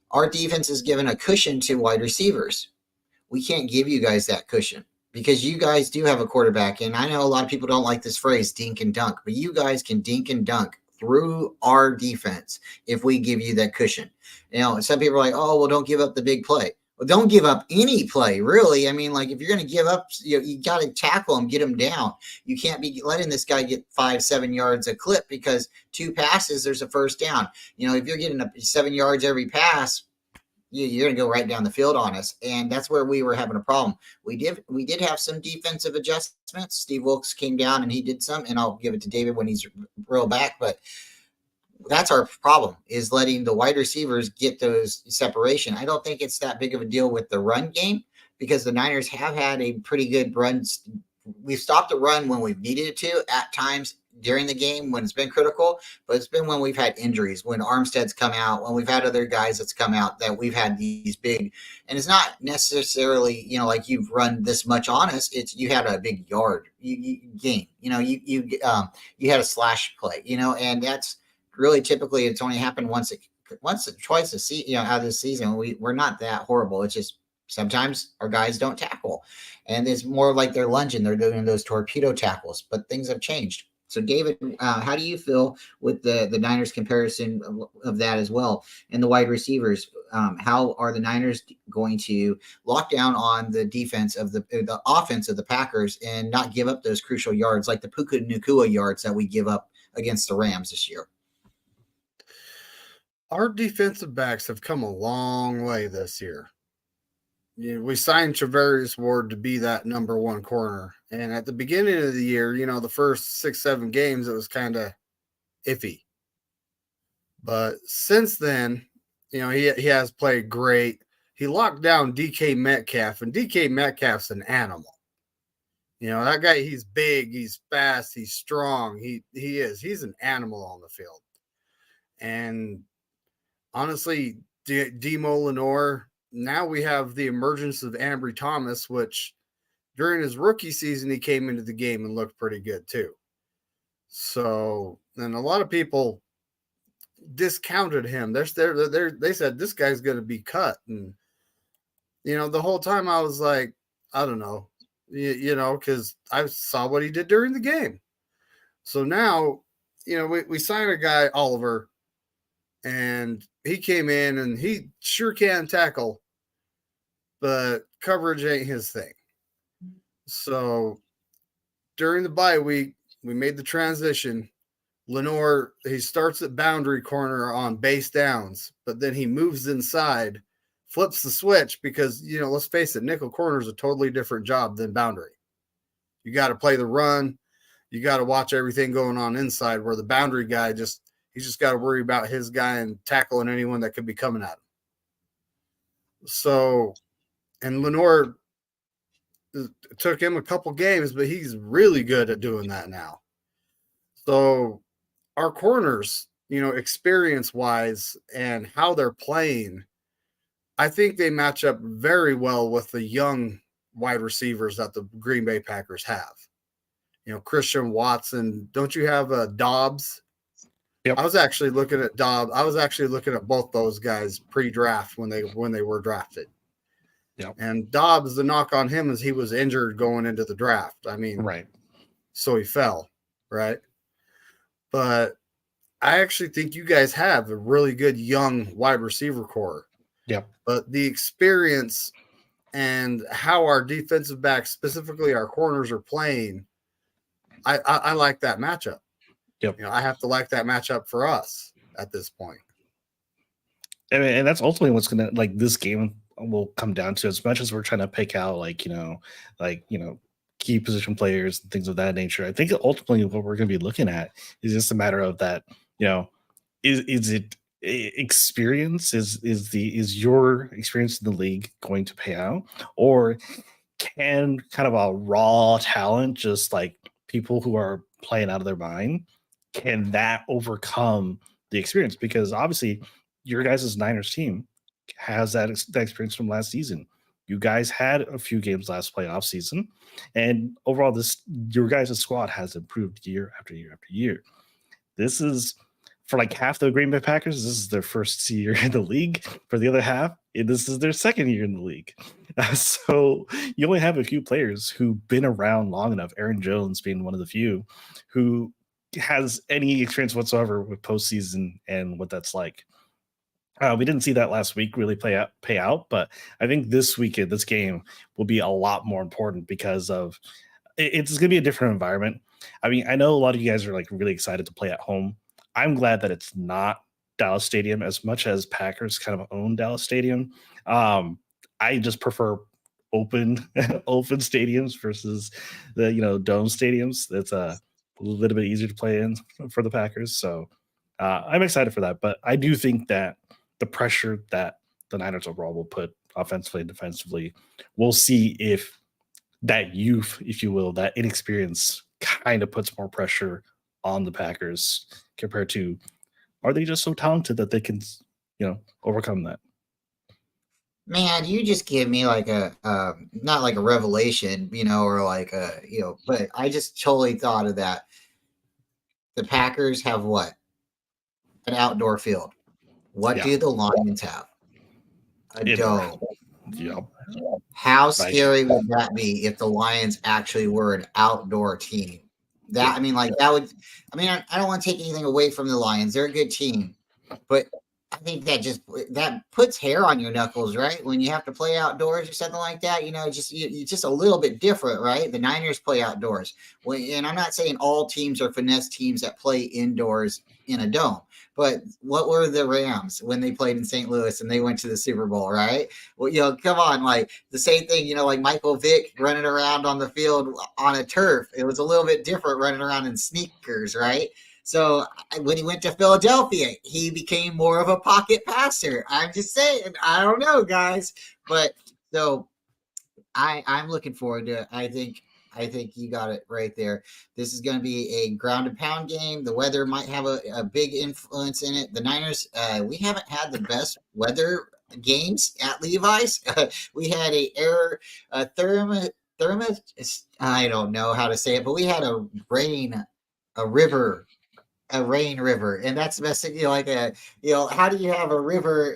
Our defense is given a cushion to wide receivers. We can't give you guys that cushion because you guys do have a quarterback. And I know a lot of people don't like this phrase, dink and dunk, but you guys can dink and dunk through our defense if we give you that cushion. Some people are like, oh, well, don't give up the big play. Well, don't give up any play, really. I mean, like if you're going to give up, you got to tackle him, get him down. You can't be letting this guy get 5-7 yards a clip because 2 passes, there's a first down. If you're getting 7 yards every pass, you're going to go right down the field on us. And that's where we were having a problem. We did have some defensive adjustments. Steve Wilkes came down and he did some, and I'll give it to David when he's real back. But that's our problem, is letting the wide receivers get those separation. I don't think it's that big of a deal with the run game because the Niners have had a pretty good run. We've stopped the run when we've needed it to at times during the game when it's been critical, but it's been when we've had injuries, when Armstead's come out, when we've had other guys that's come out, that we've had these big, and it's not necessarily, like you've run this much on us. It's, you had a big yard game, you had a slash play, and that's really typically it's only happened once or twice a season, out of this season. We're not that horrible. It's just sometimes our guys don't tackle, and it's more like they're lunging, they're doing those torpedo tackles, but things have changed. So, David, how do you feel with the Niners comparison of that as well? And the wide receivers, how are the Niners going to lock down on the defense of the offense of the Packers and not give up those crucial yards like the Puka Nacua yards that we give up against the Rams this year? Our defensive backs have come a long way this year. we signed Travarius Ward to be that number one corner. And at the beginning of the year, the first 6-7 games, it was kind of iffy. But since then, he has played great. He locked down DK Metcalf, and DK Metcalf's an animal. That guy, he's big, he's fast, he's strong. He's an animal on the field. And honestly, Demo Lenore, now we have the emergence of Ambry Thomas, which during his rookie season, he came into the game and looked pretty good too. So, and a lot of people discounted him. They said this guy's going to be cut. And, the whole time I was like, I don't know, because I saw what he did during the game. So now, we signed a guy, Oliver, and he came in and he sure can tackle, but coverage ain't his thing. So during the bye week, we made the transition. Lenore, he starts at boundary corner on base downs, but then he moves inside, flips the switch because, let's face it, nickel corner is a totally different job than boundary. You got to play the run. You got to watch everything going on inside, where the boundary guy he's just got to worry about his guy and tackling anyone that could be coming at him. So, and Lenore, it took him a couple games, but he's really good at doing that now. So our corners, experience-wise and how they're playing, I think they match up very well with the young wide receivers that the Green Bay Packers have. Christian Watson. Don't you have Dobbs? Yep. I was actually looking at Dobbs. I was actually looking at both those guys pre-draft when they were drafted. Yep. And Dobbs, the knock on him is he was injured going into the draft. I mean, right. So he fell, right? But I actually think you guys have a really good young wide receiver core. Yep. But the experience and how our defensive backs, specifically our corners, are playing, I like that matchup. Yep. I have to like that matchup for us at this point. And that's ultimately what's going to, this game will come down to, as much as we're trying to pick out, key position players and things of that nature. I think ultimately what we're going to be looking at is just a matter of that, is it experience? Is your experience in the league going to pay out? Or can kind of a raw talent, just like people who are playing out of their mind, can that overcome the experience? Because obviously your guys' Niners team has that experience from last season. You guys had a few games last playoff season, and overall your guys' squad has improved year after year after year. This is, for half the Green Bay Packers, this is their first year in the league. For the other half, this is their second year in the league. So you only have a few players who've been around long enough, Aaron Jones being one of the few, who has any experience whatsoever with postseason and what that's like. We didn't see that last week really pay out, but I think this weekend, this game will be a lot more important because of it's going to be a different environment. I mean, I know a lot of you guys are really excited to play at home. I'm glad that it's not Dallas Stadium, as much as Packers kind of own Dallas Stadium. I just prefer open stadiums versus the dome stadiums. That's a little bit easier to play in for the Packers. So I'm excited for that. But I do think that the pressure that the Niners overall will put offensively and defensively, we'll see if that youth, if you will, that inexperience kind of puts more pressure on the Packers compared to, are they just so talented that they can, overcome that? Man, you just give me not like a revelation, or but I just totally thought of that. The Packers have what? An outdoor field. What do the Lions have? A dome. Yep. How scary would that be if the Lions actually were an outdoor team? I don't want to take anything away from the Lions. They're a good team. But I think that puts hair on your knuckles, right? When you have to play outdoors or something like that, it's just a little bit different, right? The Niners play outdoors. And I'm not saying all teams are finesse teams that play indoors in a dome, But what were the Rams when they played in St. Louis and they went to the Super Bowl, right? Well, come on, like the same thing, like Michael Vick running around on the field on a turf. It was a little bit different running around in sneakers, right? So when he went to Philadelphia, he became more of a pocket passer. I'm just saying, I don't know, guys, but so I'm looking forward to it. I think you got it right there. This is going to be a ground and pound game. The weather might have a big influence in it. The Niners, we haven't had the best weather games at Levi's. We had I don't know how to say it, but we had a river river, and that's the best thing. How do you have a river?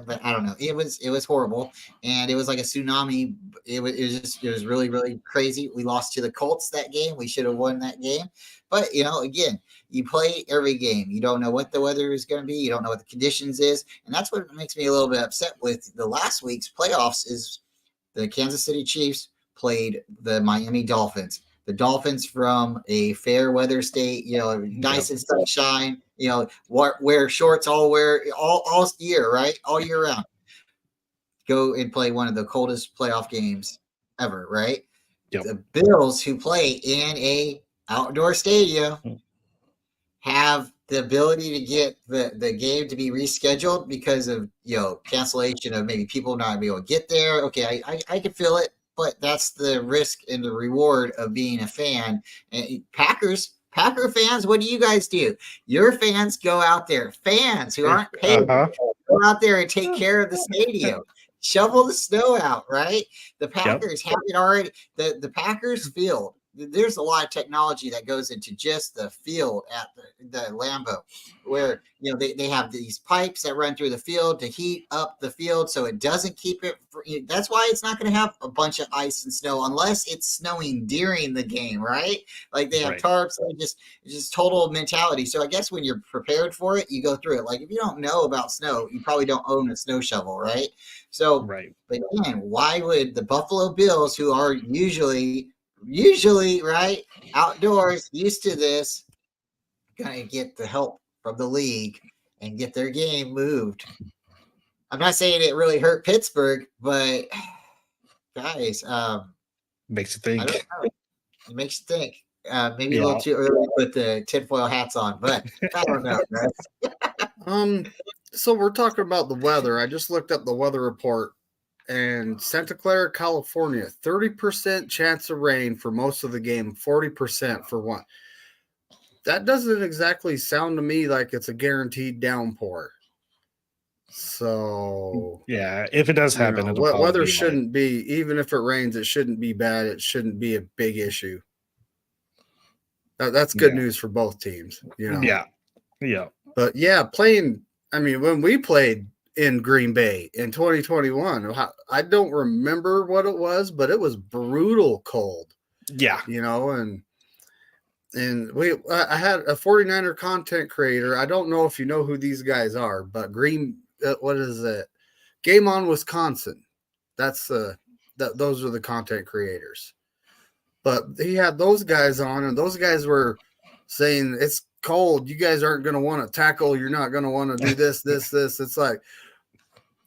But I don't know. It was horrible, and it was like a tsunami. It was really really crazy. We lost to the Colts that game. We should have won that game, but again, you play every game. You don't know what the weather is going to be. You don't know what the conditions is, and that's what makes me a little bit upset with the last week's playoffs. Is the Kansas City Chiefs played the Miami Dolphins. The Dolphins from a fair weather state, nice and sunshine, wear shorts all year, right? All year round. Go and play one of the coldest playoff games ever, right? Yep. The Bills, who play in a outdoor stadium, have the ability to get the game to be rescheduled because of cancellation of maybe people not be able to get there. Okay, I can feel it. But that's the risk and the reward of being a fan. And Packer fans, what do you guys do? Your fans go out there. Fans who aren't paid go out there and take care of the stadium. Shovel the snow out, right? The Packers have it already. The Packers field. There's a lot of technology that goes into just the field at the Lambeau, where they have these pipes that run through the field to heat up the field so it doesn't keep it. That's why it's not going to have a bunch of ice and snow unless it's snowing during the game, right? Like they have tarps. It's just total mentality. So I guess when you're prepared for it, you go through it. Like if you don't know about snow, you probably don't own a snow shovel, right? So, but again, why would the Buffalo Bills, who are usually right outdoors, used to this, gonna get the help from the league and get their game moved? I'm not saying it really hurt Pittsburgh, but guys, makes you think. I don't know. It makes you think. Maybe a little too early to put the tinfoil hats on, but I don't know, guys. So we're talking about the weather. I just looked up the weather report. And Santa Clara, California, 30% chance of rain for most of the game, 40% for one. That doesn't exactly sound to me like it's a guaranteed downpour. So yeah, if it does happen, weather shouldn't be, even if it rains, it shouldn't be bad. It shouldn't be a big issue. That's good news for both teams. Yeah. But when we played in Green Bay in 2021, I don't remember what it was, but it was brutal cold. Yeah. And I had a 49er content creator. I don't know if you know who these guys are, but what is it? Game On Wisconsin. That's those are the content creators. But he had those guys on, and those guys were saying it's cold. You guys aren't going to want to tackle. You're not going to want to do this.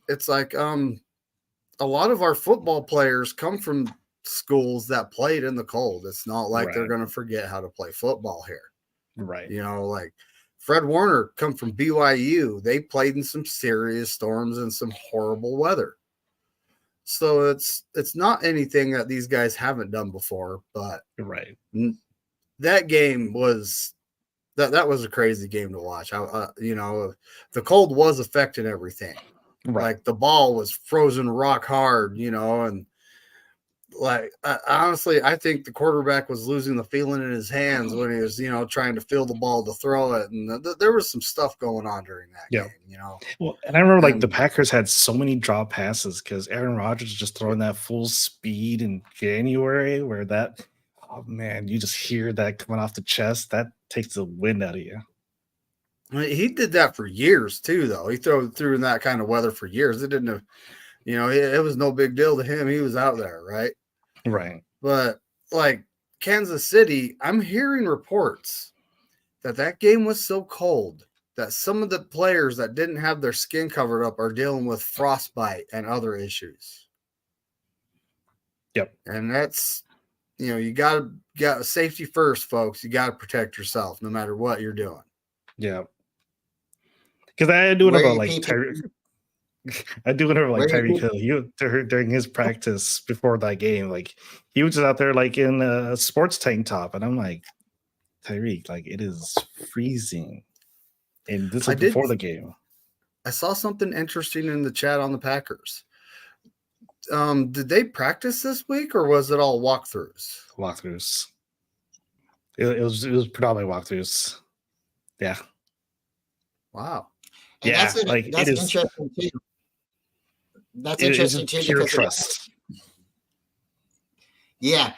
It's like a lot of our football players come from schools that played in the cold. It's not like they're going to forget how to play football here. Right. Like Fred Warner come from BYU. They played in some serious storms and some horrible weather. So it's not anything that these guys haven't done before, but that game was that was a crazy game to watch. The cold was affecting everything. Like the ball was frozen rock hard, and honestly, I think the quarterback was losing the feeling in his hands when he was, trying to feel the ball to throw it. And there was some stuff going on during that game, Well, and I remember the Packers had so many drop passes because Aaron Rodgers was just throwing that full speed in January where oh man, you just hear that coming off the chest. That takes the wind out of you. He did that for years too, though. He threw in that kind of weather for years. It didn't have, it was no big deal to him. He was out there, right? Right. But like Kansas City, I'm hearing reports that game was so cold that some of the players that didn't have their skin covered up are dealing with frostbite and other issues. Yep. And that's, you got safety first, folks. You got to protect yourself no matter what you're doing. Yeah. Because I do whatever like Tyreek. I do whatever like Tyreek Hill. During his practice before that game, like he was just out there like in a sports tank top, and I'm like, Tyreek, like it is freezing, and this was before the game. I saw something interesting in the chat on the Packers. Did they practice this week, or was it all walkthroughs? Walkthroughs. It was predominantly walkthroughs. Yeah. Wow. And yeah, that's interesting too. That's interesting too pure trust. Yeah.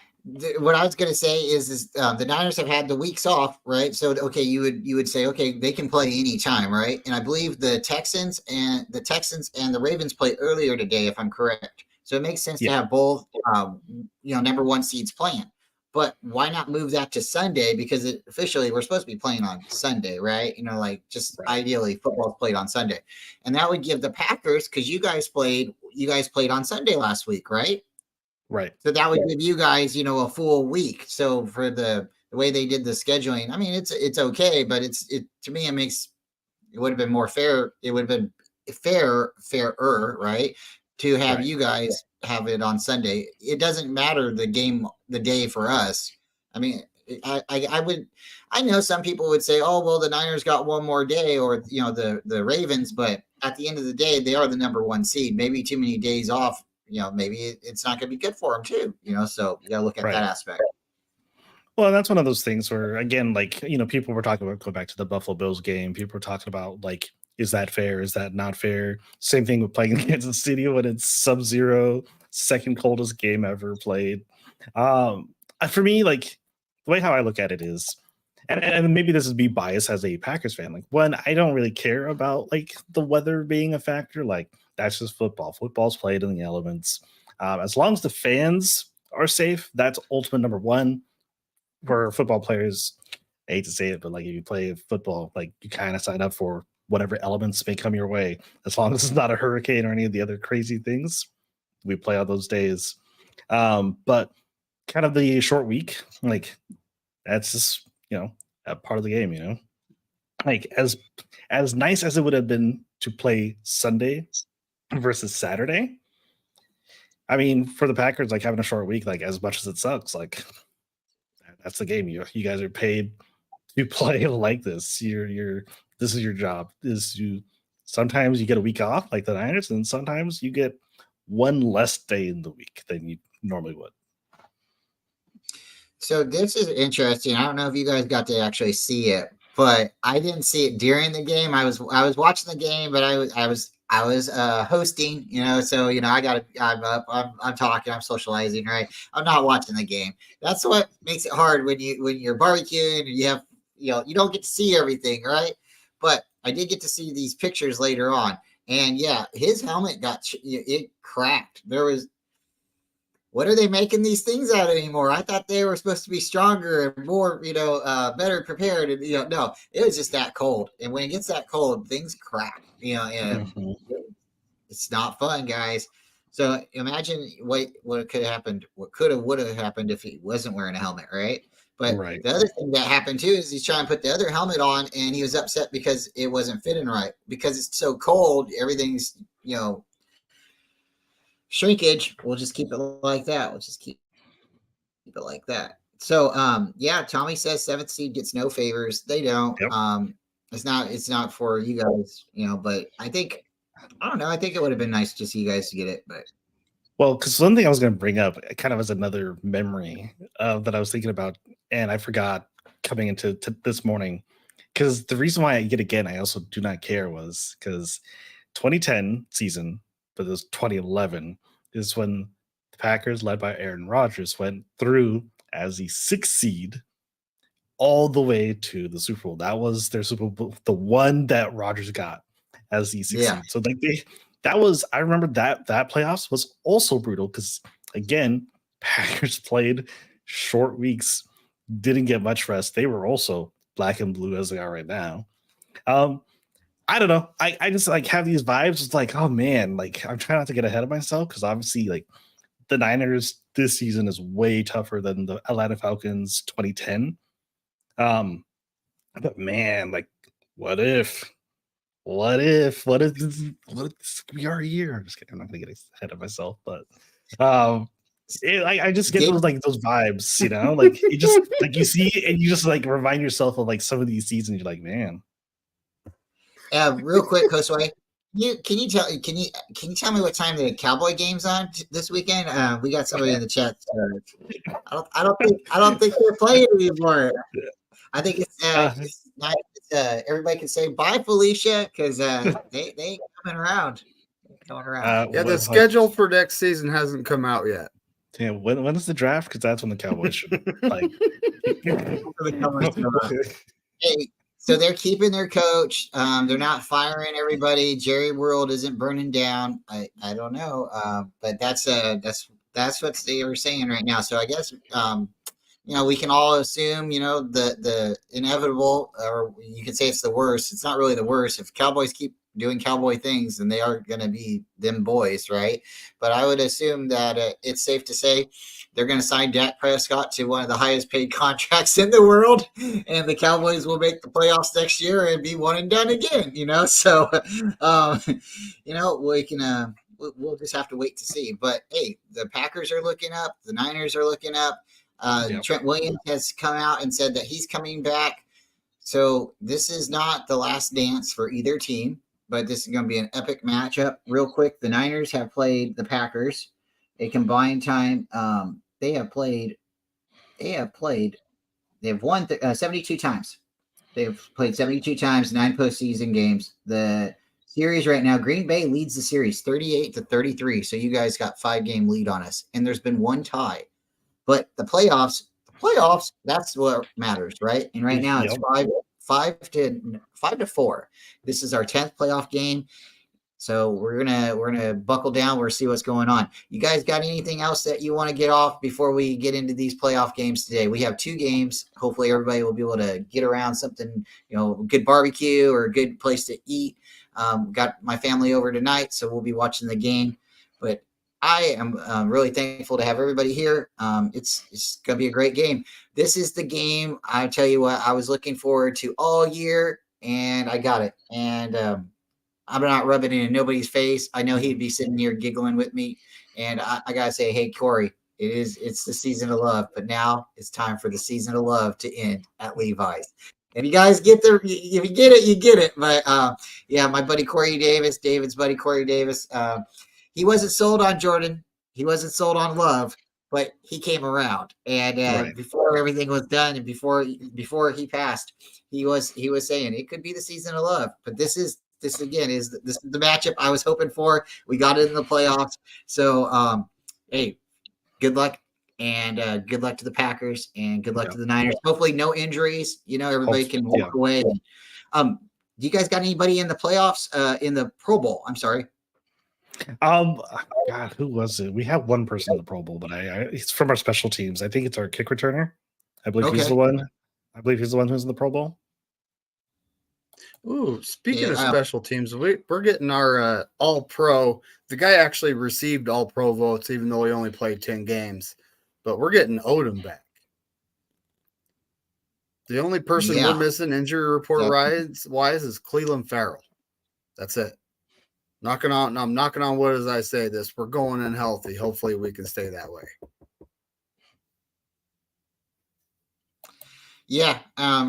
What I was going to say is the Niners have had the weeks off, right? So okay, you would say okay, they can play anytime, right? And I believe the Texans and the Ravens play earlier today, if I'm correct. So it makes sense to have both, number one seeds playing. But why not move that to Sunday? Because officially we're supposed to be playing on Sunday, right? Ideally football's played on Sunday, and that would give the Packers, because you guys played on Sunday last week, right? Right. So that would give you guys, a full week. So for the way they did the scheduling, I mean, it's okay, but to me, it would have been more fair. It would have been fairer, right? To have you guys have it on Sunday. It doesn't matter the day for us. I mean, I know some people would say, oh, well, the Niners got one more day, or, the Ravens, but at the end of the day, they are the number one seed. Maybe too many days off, maybe it's not going to be good for them too, so you got to look at that aspect. Well, that's one of those things where, again, like, people were talking about, go back to the Buffalo Bills game. People were talking about, like, is that fair? Is that not fair? Same thing with playing in Kansas City when it's sub-zero, second coldest game ever played. For me, like, the way how I look at it is, and maybe this is me biased as a Packers fan, like, one, I don't really care about, like, the weather being a factor. Like, that's just football. Football's played in the elements. As long as the fans are safe, that's ultimate number one. For football players, I hate to say it, but like if you play football, like you kind of sign up for whatever elements may come your way. As long as it's not a hurricane or any of the other crazy things, we play on those days. But kind of the short week, like that's just, a part of the game, like as nice as it would have been to play Sunday versus Saturday. I mean, for the Packers, like having a short week, like as much as it sucks, like that's the game. You guys are paid to play like this. This is your job. Sometimes you get a week off like the Niners, and sometimes you get one less day in the week than you normally would. So this is interesting. I don't know if you guys got to actually see it, but I didn't see it during the game. I was watching the game, but I was hosting, so I'm up, I'm talking, I'm socializing, right? I'm not watching the game. That's what makes it hard when you're barbecuing and you have, you don't get to see everything, right? But I did get to see these pictures later on, and yeah, his helmet it cracked. What are they making these things out of anymore? I thought they were supposed to be stronger and more, better prepared. And, no, it was just that cold. And when it gets that cold, things crack, and it's not fun, guys. So imagine what could have happened, would have happened if he wasn't wearing a helmet, right? But the other thing that happened too is he's trying to put the other helmet on, and he was upset because it wasn't fitting right. Because it's so cold, everything's, shrinkage. We'll just keep it like that. We'll just keep it like that. So Tommy says 7th seed gets no favors. They don't. Yep. It's not for you guys, but I don't know. I think it would have been nice to see you guys to get it, but well, because one thing I was going to bring up kind of as another memory that I was thinking about, and I forgot coming into this morning, because the reason why I also do not care was because 2010 season, but it was 2011 is when the Packers, led by Aaron Rodgers, went through as the 6th seed all the way to the Super Bowl. That was their Super Bowl, the one that Rodgers got as the 6th seed. So I remember that playoffs was also brutal because, again, Packers played short weeks, didn't get much rest. They were also black and blue as they are right now. I don't know. I just like have these vibes. It's like, oh man, like I'm trying not to get ahead of myself because obviously, like the Niners this season is way tougher than the Atlanta Falcons 2010. But man, like, what if? What if? What if this could be our year? I'm just kidding. I'm not gonna get ahead of myself, but I just get those vibes, you know, like it just like you see it and you just like remind yourself of like some of these seasons. You're like, man. Real quick, Josue, can you tell me what time the Cowboy game's on this weekend? We got somebody in the chat. I don't think they're playing anymore. I think it's nice. Everybody can say bye, Felicia, because they ain't coming around. The schedule for next season hasn't come out yet. Yeah, when is the draft? Because that's when the Cowboys should like. Hey, so they're keeping their coach. They're not firing everybody. Jerry World isn't burning down. I don't know, but that's what they were saying right now. So I guess we can all assume the inevitable, or you can say it's the worst. It's not really the worst. If Cowboys keep doing Cowboy things, then they are going to be them boys, right? But I would assume that it's safe to say they're going to sign Dak Prescott to one of the highest paid contracts in the world, and the Cowboys will make the playoffs next year and be one and done again. So we can we'll just have to wait to see. But hey, the Packers are looking up, the Niners are looking up. Trent Williams has come out and said that he's coming back. So this is not the last dance for either team, but this is going to be an epic matchup. Real quick, the Niners have played the Packers a combined time. They have won 72 times. They've played 72 times, 9 postseason games. The series right now, Green Bay leads the series 38-33. So you guys got 5-game lead on us, and there's been one tie. But the playoffs, that's what matters, right? And right now it's 5-4. This is our 10th playoff game. So we're gonna buckle down. We'll see what's going on. You guys got anything else that you want to get off before we get into these playoff games today? We have 2 games. Hopefully everybody will be able to get around something, good barbecue or a good place to eat. Got my family over tonight, so we'll be watching the game. But I am really thankful to have everybody here. It's going to be a great game. This is the game, I tell you what, I was looking forward to all year, and I got it. And I'm not rubbing it in nobody's face. I know he'd be sitting here giggling with me. And I got to say, hey, Corey, it's the season of love. But now it's time for the season of love to end at Levi's. And you guys if you get it, you get it. But my buddy Corey Davis, David's buddy Corey Davis, he wasn't sold on Jordan. He wasn't sold on love, but he came around. And before everything was done and before he passed, he was saying it could be the season of love. But this is the matchup I was hoping for. We got it in the playoffs. So, hey, good luck. And good luck to the Packers and good luck to the Niners. Hopefully no injuries. Everybody can walk away. Do you guys got anybody in the playoffs, in the Pro Bowl? I'm sorry. God, who was it? We have one person in the Pro Bowl, but it's from our special teams. I think it's our kick returner. I believe he's the one. I believe he's the one who's in the Pro Bowl. Ooh, speaking of special teams, we're getting our All-Pro. The guy actually received All-Pro votes, even though he only played 10 games. But we're getting Odom back. The only person we're missing injury report wise is Cleveland Farrell. That's it. I'm knocking on wood as I say this. We're going in healthy. Hopefully we can stay that way. Yeah,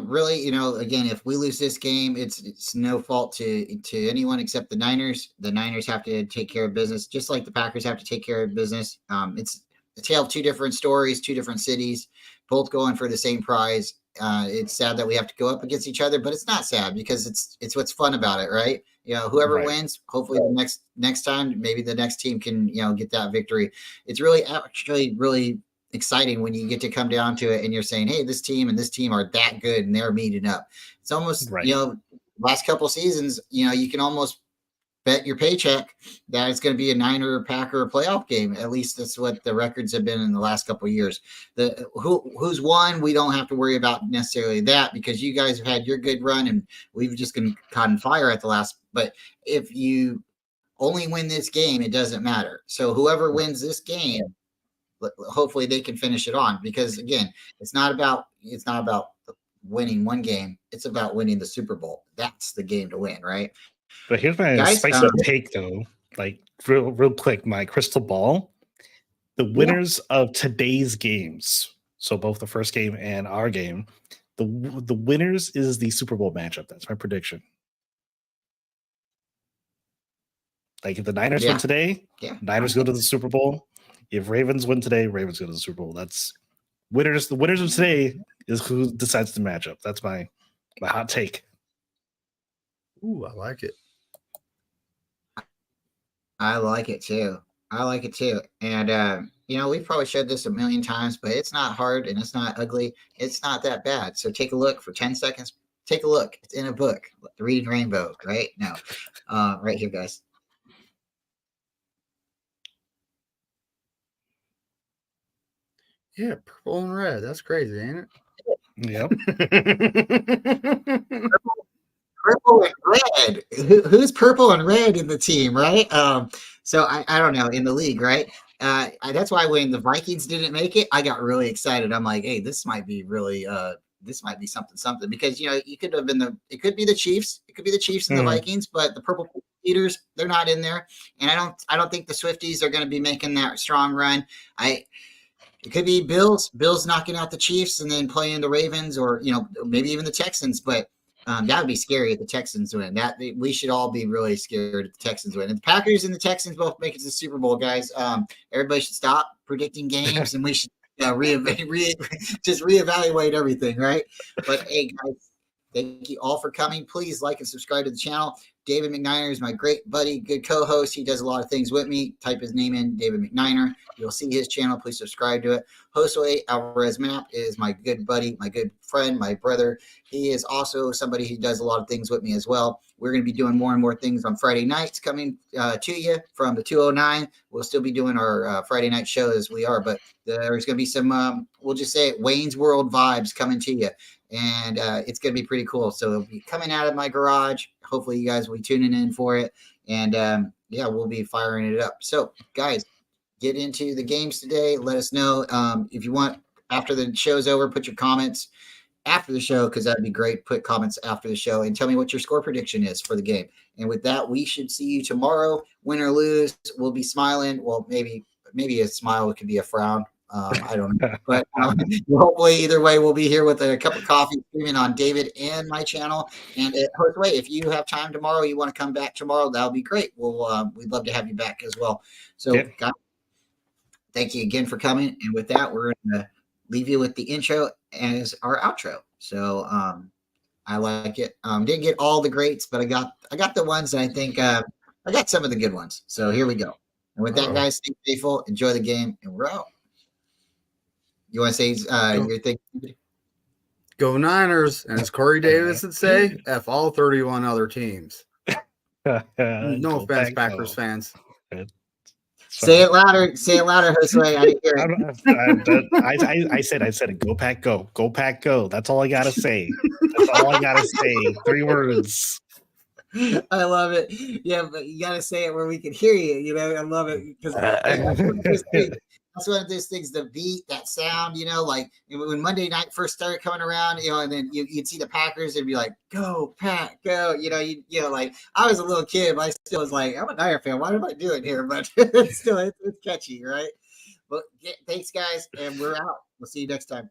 really, again, if we lose this game, it's no fault to anyone except the Niners. The Niners have to take care of business, just like the Packers have to take care of business. It's a tale of 2 different stories, 2 different cities, both going for the same prize. It's sad that we have to go up against each other, but it's not sad because it's what's fun about it, right? Whoever wins, hopefully the next time, maybe the next team can, get that victory. It's really exciting when you get to come down to it and you're saying, hey, this team and this team are that good and they're meeting up. It's almost, last couple seasons, you can almost bet your paycheck that it's going to be a Niner or Packer playoff game. At least that's what the records have been in the last couple of years. Who's won, we don't have to worry about necessarily that, because you guys have had your good run and we've just been caught on fire at the last. But if you only win this game, it doesn't matter. So whoever wins this game, hopefully they can finish it on, because again, it's not about winning one game. It's about winning the Super Bowl. That's the game to win, right? But here's my spicy take, though. Like real quick, my crystal ball. The winners of today's games, so both the first game and our game, the winners is the Super Bowl matchup. That's my prediction. Like if the Niners win today, Niners go to the Super Bowl. If Ravens win today, Ravens go to the Super Bowl. That's winners. The winners of today is who decides the matchup. That's my hot take. Ooh, I like it. I like it too. And we've probably showed this a million times, but it's not hard and it's not ugly. It's not that bad. So take a look for 10 seconds. Take a look. It's in a book. The Reading Rainbow, right? No. Right here, guys. Yeah, purple and red. That's crazy, ain't it? Yep. Purple and red. Who's purple and red in the team, right? So I don't know, in the league, right? That's why when the Vikings didn't make it, I got really excited. I'm like, hey, this might be really this might be something, because you could have been it could be the Chiefs. It could be the Chiefs and the Vikings, but the purple Eaters, they're not in there. And I don't think the Swifties are going to be making that strong run. It could be Bills knocking out the Chiefs and then playing the Ravens, or maybe even the Texans. But that would be scary if the Texans win. We should all be really scared if the Texans win. And the Packers and the Texans both make it to the Super Bowl, guys. Everybody should stop predicting games, and we should just reevaluate everything, right? But hey, guys, thank you all for coming. Please like and subscribe to the channel. David McNiner is my great buddy, good co-host. He does a lot of things with me. Type his name in, David McNiner. You'll see his channel. Please subscribe to it. Josue Alvarez Mapp is my good buddy, my good friend, my brother. He is also somebody who does a lot of things with me as well. We're going to be doing more and more things on Friday nights coming to you from the 209. We'll still be doing our Friday night show as we are, but there's going to be some, we'll just say it, Wayne's World vibes coming to you. And it's going to be pretty cool. So it'll be coming out of my garage. Hopefully you guys will be tuning in for it. And we'll be firing it up. So guys, get into the games today. Let us know if you want, after the show's over, put your comments after the show, because that'd be great. Put comments after the show and tell me what your score prediction is for the game. And with that, we should see you tomorrow. Win or lose, we'll be smiling. Well, maybe a smile could be a frown. I don't know, but hopefully either way, we'll be here with a cup of coffee streaming on David and my channel. And Josue, if you have time tomorrow, you want to come back tomorrow, that'll be great. We'd love to have you back as well. So guys, thank you again for coming. And with that, we're going to leave you with the intro as our outro. So I like it. Didn't get all the greats, but I got the ones that I think I got some of the good ones. So here we go. And with that, guys, stay faithful, enjoy the game, and we're out. You want to say your thing? Go Niners, and as Corey Davis would say, F all 31 other teams. No offense, Packers fans. Sorry. Say it louder, Josue. I didn't hear it. I said it. Go Pack, go. Go Pack, go. That's all I gotta say. 3 words. I love it. Yeah, but you gotta say it where we can hear you. I love it because that's one of those things, the beat, that sound, like when Monday night first started coming around, and then you'd see the Packers and be like, go Pack, go, like I was a little kid, but I still was like, I'm a Niner fan. What am I doing here? But it's catchy, right? But thanks guys. And we're out. We'll see you next time.